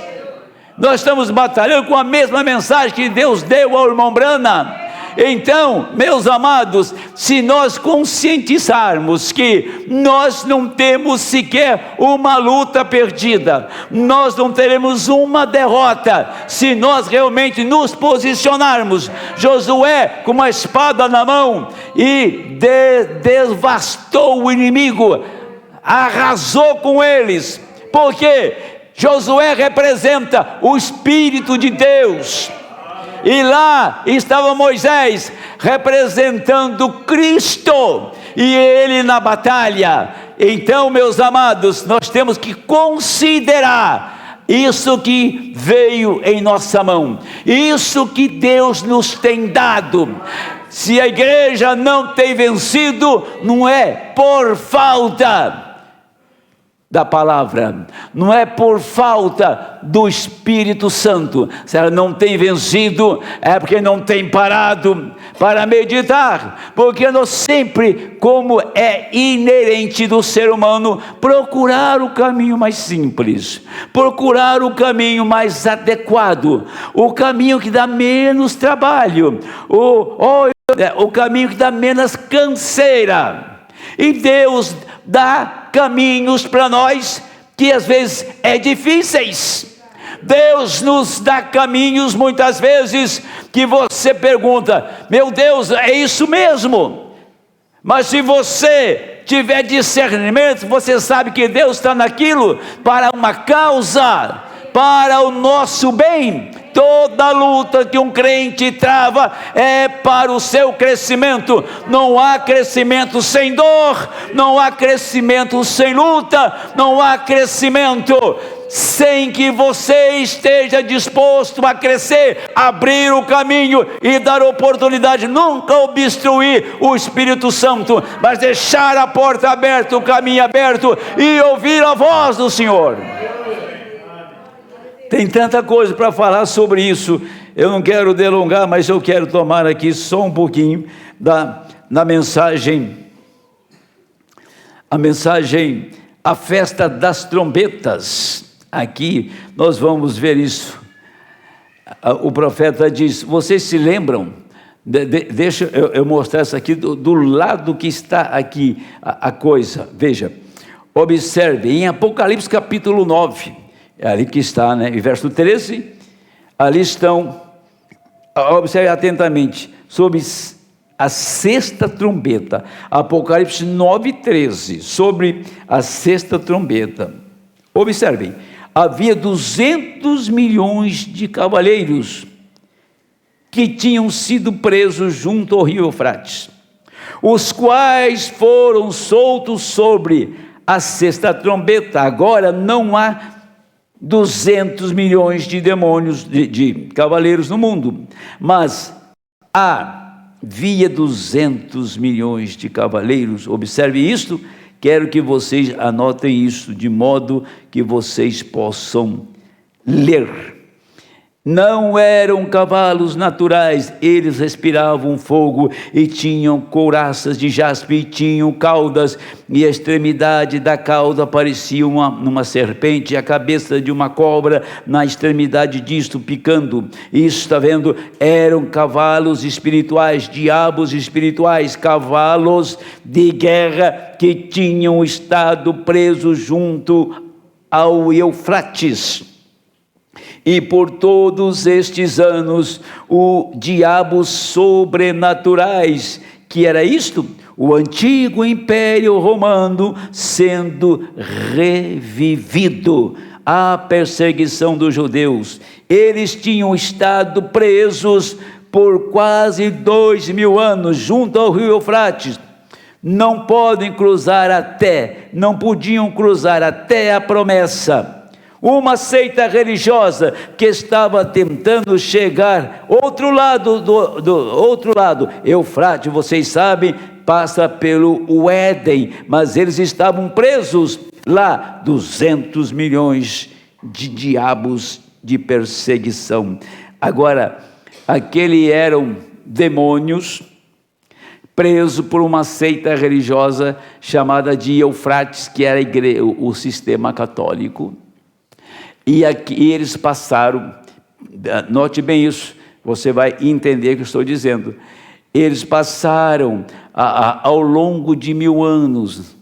Nós estamos batalhando com a mesma mensagem que Deus deu ao irmão Branham. Então, meus amados, se nós conscientizarmos que nós não temos sequer uma luta perdida, nós não teremos uma derrota, se nós realmente nos posicionarmos. Josué com uma espada na mão e devastou o inimigo, arrasou com eles, porque Josué representa o Espírito de Deus. E lá estava Moisés representando Cristo, e ele na batalha. Então, meus amados, nós temos que considerar isso que veio em nossa mão, isso que Deus nos tem dado. Se a igreja não tem vencido, não é por falta da palavra, não é por falta do Espírito Santo. Se ela não tem vencido, é porque não tem parado para meditar, porque nós sempre, como é inerente do ser humano, procurar o caminho mais simples, procurar o caminho mais adequado, o caminho que dá menos trabalho, o caminho que dá menos canseira. E Deus dá caminhos para nós que às vezes é difíceis. Deus nos dá caminhos muitas vezes que você pergunta: meu Deus, é isso mesmo? Mas se você tiver discernimento, você sabe que Deus está naquilo para uma causa, para o nosso bem. Toda luta que um crente trava é para o seu crescimento. Não há crescimento sem dor, não há crescimento sem luta, não há crescimento sem que você esteja disposto a crescer, abrir o caminho e dar oportunidade. Nunca obstruir o Espírito Santo, mas deixar a porta aberta, o caminho aberto e ouvir a voz do Senhor. Tem tanta coisa para falar sobre isso, eu não quero delongar, mas eu quero tomar aqui só um pouquinho da mensagem, a festa das trombetas. Aqui nós vamos ver isso. O profeta diz: vocês se lembram? Deixa eu mostrar isso aqui do lado que está aqui a coisa. Veja, observe, em Apocalipse capítulo 9, é ali que está, né? Em verso 13, ali estão, observe atentamente, sobre a sexta trombeta, Apocalipse 9:13, sobre a sexta trombeta. Observem, havia 200 milhões de cavaleiros que tinham sido presos junto ao rio Eufrates, os quais foram soltos sobre a sexta trombeta. Agora não há 200 milhões de demônios, de cavaleiros no mundo, mas havia 200 milhões de cavaleiros. Observe isto, quero que vocês anotem isso, de modo que vocês possam ler. Não eram cavalos naturais, eles respiravam fogo e tinham couraças de jaspe e tinham caudas, e a extremidade da cauda parecia uma serpente, e a cabeça de uma cobra na extremidade disto picando. Isso, está vendo? Eram cavalos espirituais, diabos espirituais, cavalos de guerra que tinham estado presos junto ao Eufrates. E por todos estes anos, o diabos sobrenaturais, que era isto? O antigo Império Romano sendo revivido, a perseguição dos judeus. Eles tinham estado presos por quase 2000 anos, junto ao rio Eufrates. Não podiam cruzar até a promessa. Uma seita religiosa que estava tentando chegar outro lado outro lado, Eufrates, vocês sabem, passa pelo Éden, mas eles estavam presos lá. 200 milhões de diabos de perseguição. Agora, aqueles eram demônios presos por uma seita religiosa chamada de Eufrates, que era o sistema católico. E aqui eles passaram, note bem isso, você vai entender o que eu estou dizendo. Eles passaram ao longo de 1000 anos,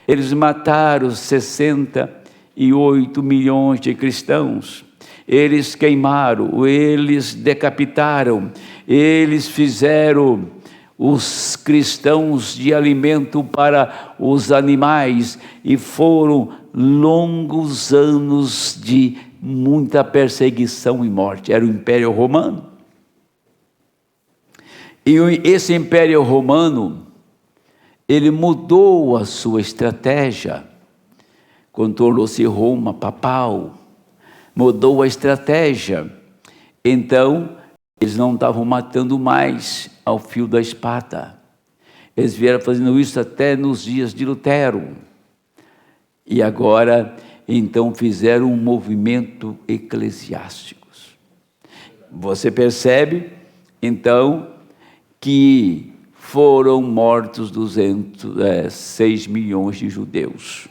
eles mataram 68 milhões de cristãos, eles queimaram, eles decapitaram, eles fizeram os cristãos de alimento para os animais, e foram longos anos de muita perseguição e morte. Era o Império Romano. E esse Império Romano, ele mudou a sua estratégia, quando tornou-se Roma papal, mudou a estratégia. Então, eles não estavam matando mais ao fio da espada. Eles vieram fazendo isso até nos dias de Lutero. E agora, então, fizeram um movimento eclesiástico. Você percebe, então, que foram mortos 6 milhões de judeus.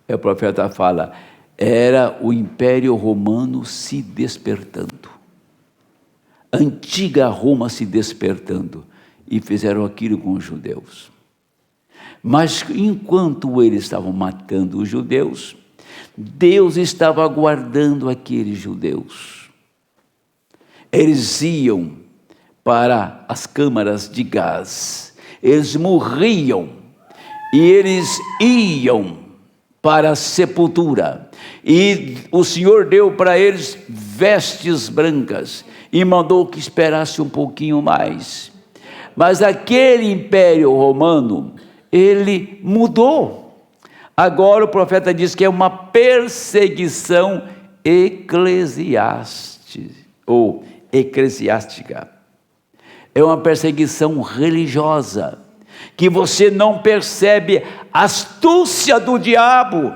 Aí o profeta fala, era o Império Romano se despertando. A antiga Roma se despertando. E fizeram aquilo com os judeus. Mas enquanto eles estavam matando os judeus, Deus estava aguardando aqueles judeus. Eles iam para as câmaras de gás, eles morriam e eles iam para a sepultura. E o Senhor deu para eles vestes brancas e mandou que esperasse um pouquinho mais. Mas aquele Império Romano, ele mudou. Agora o profeta diz que é uma perseguição eclesiástica. É uma perseguição religiosa, que você não percebe a astúcia do diabo.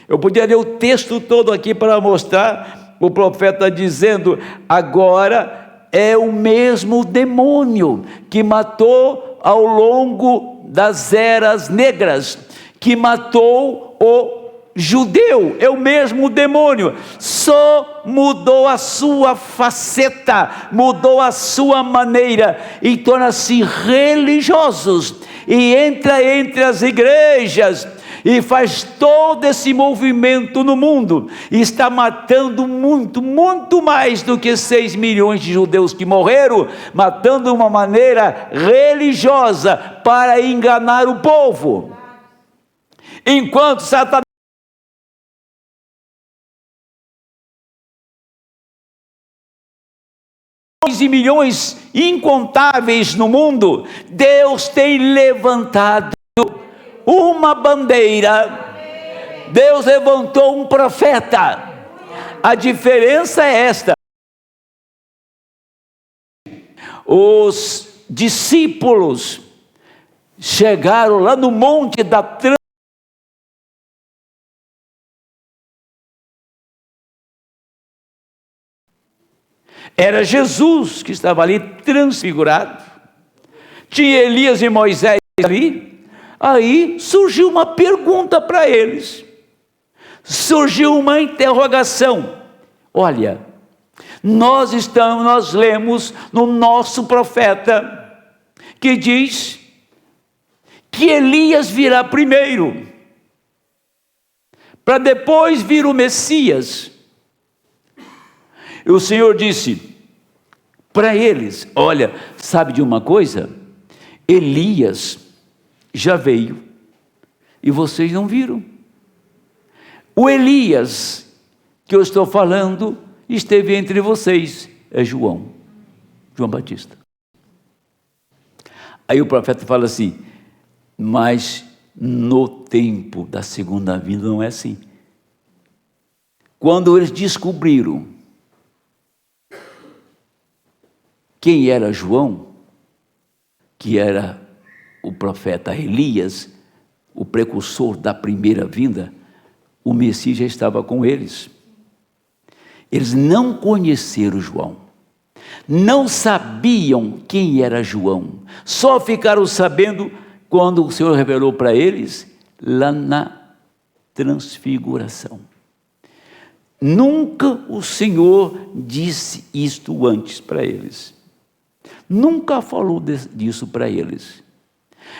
Eu podia ler o texto todo aqui para mostrar o profeta dizendo, agora é o mesmo demônio que matou ao longo das eras negras, que matou o judeu, é o mesmo demônio, só mudou a sua faceta, mudou a sua maneira, e torna-se religiosos, e entra entre as igrejas, e faz todo esse movimento no mundo, e está matando muito, muito mais do que 6 milhões de judeus que morreram, matando de uma maneira religiosa, para enganar o povo, enquanto Satanás 11 milhões incontáveis no mundo, Deus tem levantado uma bandeira, Deus levantou um profeta. A diferença é esta: os discípulos chegaram lá no monte da era Jesus que estava ali transfigurado, tinha Elias e Moisés ali. Aí surgiu uma pergunta para eles, surgiu uma interrogação. Olha, nós lemos no nosso profeta, que diz que Elias virá primeiro, para depois vir o Messias. E o Senhor disse para eles, olha, sabe de uma coisa? Elias já veio e vocês não viram. O Elias que eu estou falando esteve entre vocês, é João Batista. Aí o profeta fala assim, mas no tempo da segunda vinda não é assim. Quando eles descobriram quem era João, que era o profeta Elias, o precursor da primeira vinda, o Messias já estava com eles. Eles não conheceram João, não sabiam quem era João, só ficaram sabendo quando o Senhor revelou para eles, lá na transfiguração. Nunca o Senhor disse isto antes para eles. Nunca falou disso para eles.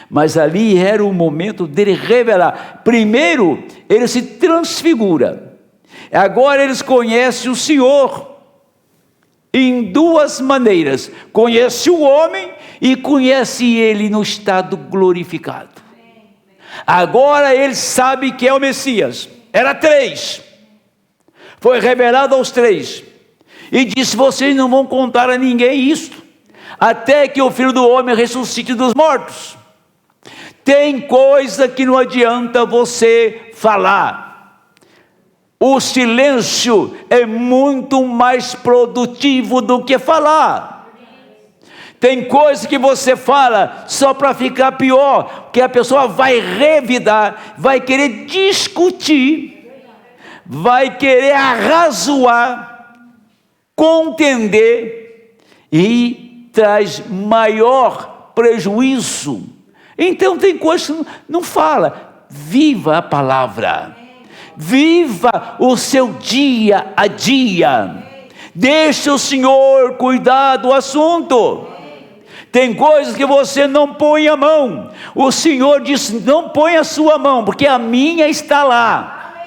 Mas ali era o momento dele revelar. Primeiro, ele se transfigura. Agora eles conhecem o Senhor em duas maneiras. Conhece o homem e conhece ele no estado glorificado. Agora ele sabe que é o Messias. Era 3. Foi revelado aos 3. E disse, vocês não vão contar a ninguém isto, até que o Filho do Homem ressuscite dos mortos. Tem coisa que não adianta você falar. O silêncio é muito mais produtivo do que falar. Tem coisas que você fala só para ficar pior, porque a pessoa vai revidar, vai querer discutir, vai querer arrazoar, contender, e traz maior prejuízo. Então tem coisas que não fala. Viva a palavra, viva o seu dia a dia, deixe o Senhor cuidar do assunto. Tem coisas que você não põe a mão, o Senhor diz: não põe a sua mão, porque a minha está lá.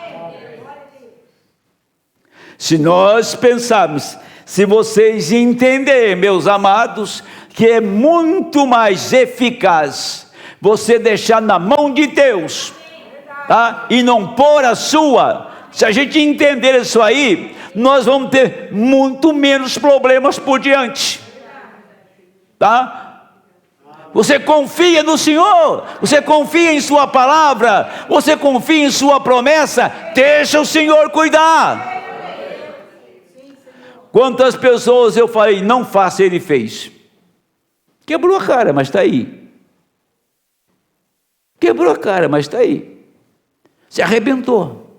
Se nós pensarmos, se vocês entenderem, meus amados, que é muito mais eficaz você deixar na mão de Deus, tá? E não pôr a sua. Se a gente entender isso aí, nós vamos ter muito menos problemas por diante, tá? Você confia no Senhor, você confia em sua palavra, você confia em sua promessa, deixa o Senhor cuidar. Quantas pessoas eu falei, não faça, ele fez. Quebrou a cara, mas está aí. Quebrou a cara, mas está aí. Se arrebentou.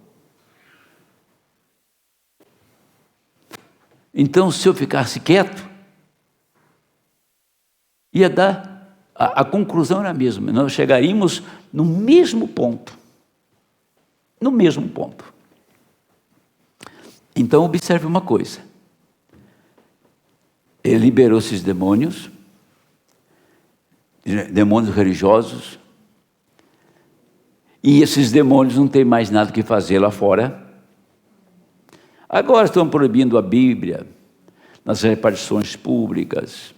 Então, se eu ficasse quieto, ia dar, a conclusão era a mesma. Nós chegaríamos no mesmo ponto. No mesmo ponto. Então, observe uma coisa. Ele liberou esses demônios religiosos, e esses demônios não têm mais nada que fazer lá fora. Agora estão proibindo a Bíblia nas repartições públicas.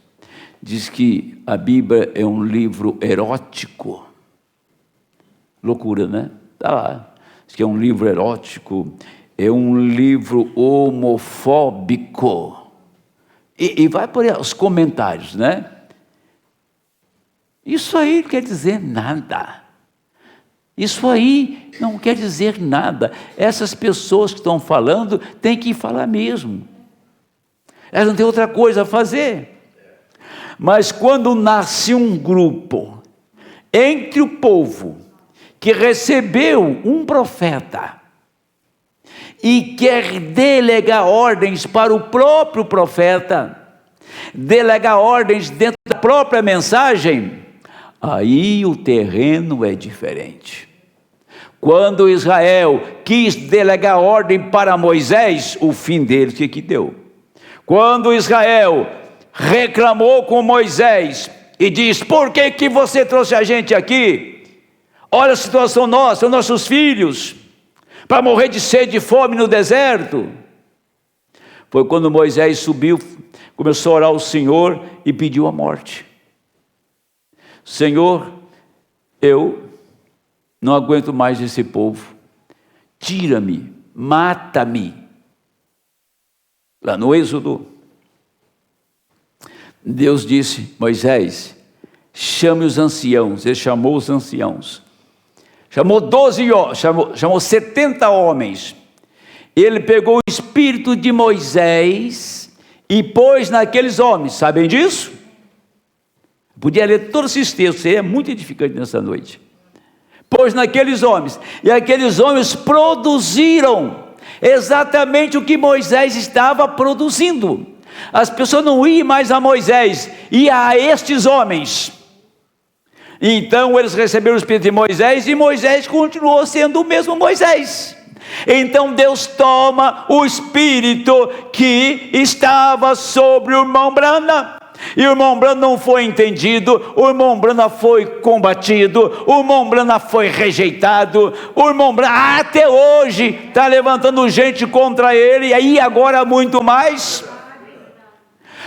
Diz que a Bíblia é um livro erótico. Loucura, né? Está lá. Diz que é um livro erótico, é um livro homofóbico. E vai por aí os comentários, né? Isso aí não quer dizer nada. Isso aí não quer dizer nada. Essas pessoas que estão falando têm que falar mesmo. Elas não têm outra coisa a fazer. Mas quando nasce um grupo entre o povo que recebeu um profeta e quer delegar ordens para o próprio profeta, delegar ordens dentro da própria mensagem, aí o terreno é diferente. Quando Israel quis delegar ordem para Moisés, o fim deles que deu. Quando Israel reclamou com Moisés e diz: por que você trouxe a gente aqui? Olha a situação nossa, nossos filhos, para morrer de sede e fome no deserto. Foi quando Moisés subiu, começou a orar ao Senhor e pediu a morte. Senhor, eu não aguento mais esse povo, tira-me, mata-me. Lá no Êxodo, Deus disse: Moisés, chame os anciãos. Ele chamou os anciãos, chamou 70 homens. Ele pegou o espírito de Moisés e pôs naqueles homens. Sabem disso? Podia ler todos esses textos, é muito edificante nessa noite. Pôs naqueles homens, e aqueles homens produziram exatamente o que Moisés estava produzindo. As pessoas não iam mais a Moisés, iam a estes homens. Então eles receberam o Espírito de Moisés, e Moisés continuou sendo o mesmo Moisés. Então Deus toma o Espírito que estava sobre o irmão Branham, e o irmão Branham não foi entendido, o irmão Branham foi combatido, o irmão Branham foi rejeitado, o irmão Branham até hoje está levantando gente contra ele, e aí agora muito mais.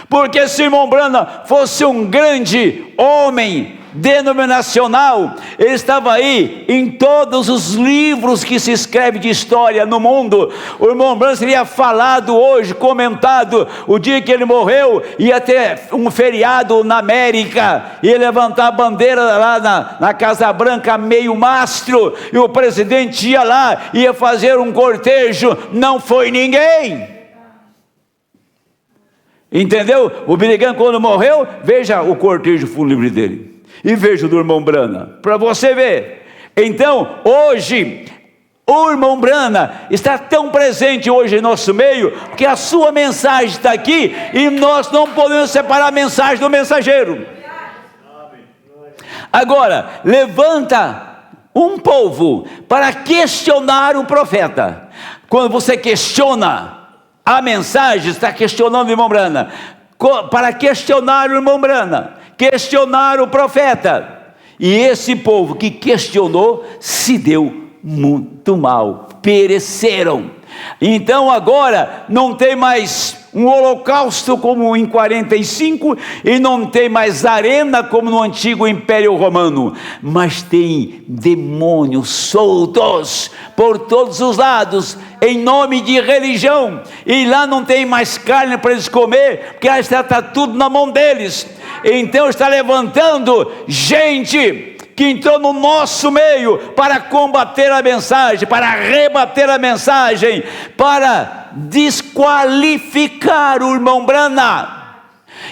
Porque se o irmão Branham fosse um grande homem denominacional, ele estava aí em todos os livros que se escreve de história no mundo. O irmão Branham seria falado hoje, comentado. O dia que ele morreu, ia ter um feriado na América, ia levantar a bandeira lá na Casa Branca, meio mastro, e o presidente ia lá, ia fazer um cortejo. Não foi ninguém. Entendeu? O Billy Graham, quando morreu, veja o cortejo fúnebre dele. E veja o do irmão Branham, para você ver. Então, hoje, o irmão Branham está tão presente hoje em nosso meio, que a sua mensagem está aqui, e nós não podemos separar a mensagem do mensageiro. Agora, levanta um povo para questionar o profeta. Quando você questiona a mensagem, está questionando o irmão Branham. Para questionar o irmão Branham, questionar o profeta. E esse povo que questionou se deu muito mal, pereceram. Então agora não tem mais um holocausto como em 45, e não tem mais arena como no antigo Império Romano, mas tem demônios soltos por todos os lados, em nome de religião, e lá não tem mais carne para eles comer, porque está tudo na mão deles. Então está levantando gente que entrou no nosso meio para combater a mensagem, para rebater a mensagem, para desqualificar o irmão Branham.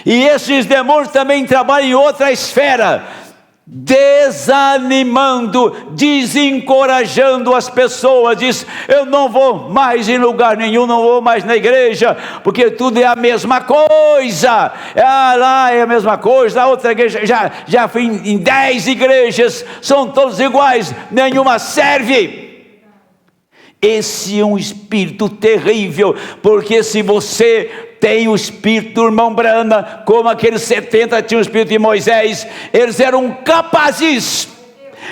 E esses demônios também trabalham em outra esfera, desanimando, desencorajando as pessoas. Diz: eu não vou mais em lugar nenhum, não vou mais na igreja, porque tudo é a mesma coisa. Lá é a mesma coisa, a outra igreja, já fui em 10 igrejas, são todos iguais, nenhuma serve. Esse é um espírito terrível, porque se você tem o espírito do irmão Branham, como aqueles 70 tinham o espírito de Moisés, eles eram capazes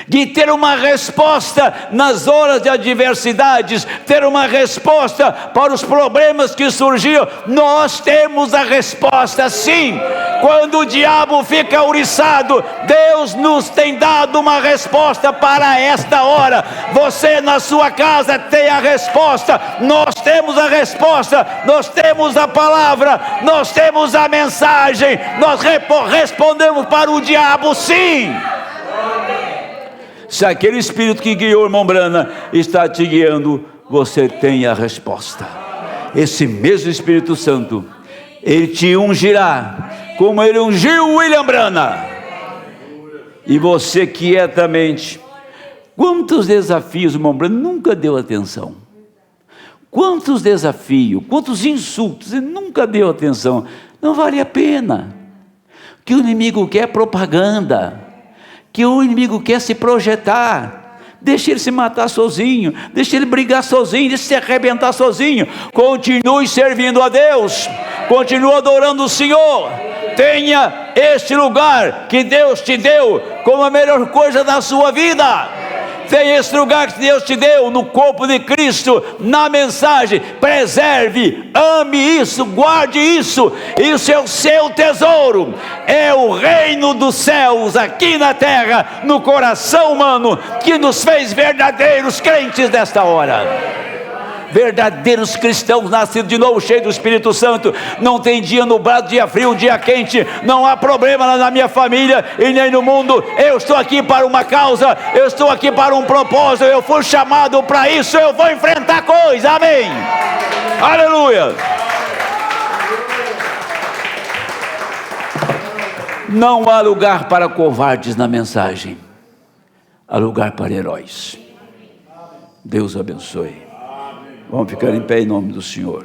de ter uma resposta nas horas de adversidades, ter uma resposta para os problemas que surgiam. Nós temos a resposta sim. Quando o diabo fica ouriçado, Deus nos tem dado uma resposta para esta hora. Você na sua casa tem a resposta, nós temos a resposta, nós temos a palavra, nós temos a mensagem, nós respondemos para o diabo sim. Se aquele espírito que guiou o irmão Branham está te guiando, você tem a resposta. Esse mesmo Espírito Santo, ele te ungirá, como ele ungiu William Branham. E você quietamente, quantos desafios o irmão Branham nunca deu atenção? Quantos desafios, quantos insultos, ele nunca deu atenção. Não vale a pena. O que o inimigo quer é propaganda, que o inimigo quer se projetar. Deixa ele se matar sozinho, deixa ele brigar sozinho, deixa ele se arrebentar sozinho. Continue servindo a Deus, continue adorando o Senhor. Tenha este lugar que Deus te deu como a melhor coisa da sua vida. Tem esse lugar que Deus te deu no corpo de Cristo, na mensagem. Preserve, ame isso, guarde isso. Isso é o seu tesouro. É o reino dos céus aqui na terra, no coração humano, que nos fez verdadeiros crentes desta hora. Verdadeiros cristãos nascidos de novo, cheios do Espírito Santo. Não tem dia nublado, dia frio, dia quente. Não há problema na minha família e nem no mundo. Eu estou aqui para uma causa, eu estou aqui para um propósito. Eu fui chamado para isso, eu vou enfrentar coisas. Amém. Aleluia. Não há lugar para covardes na mensagem, há lugar para heróis. Deus abençoe. Vamos ficar em pé em nome do Senhor.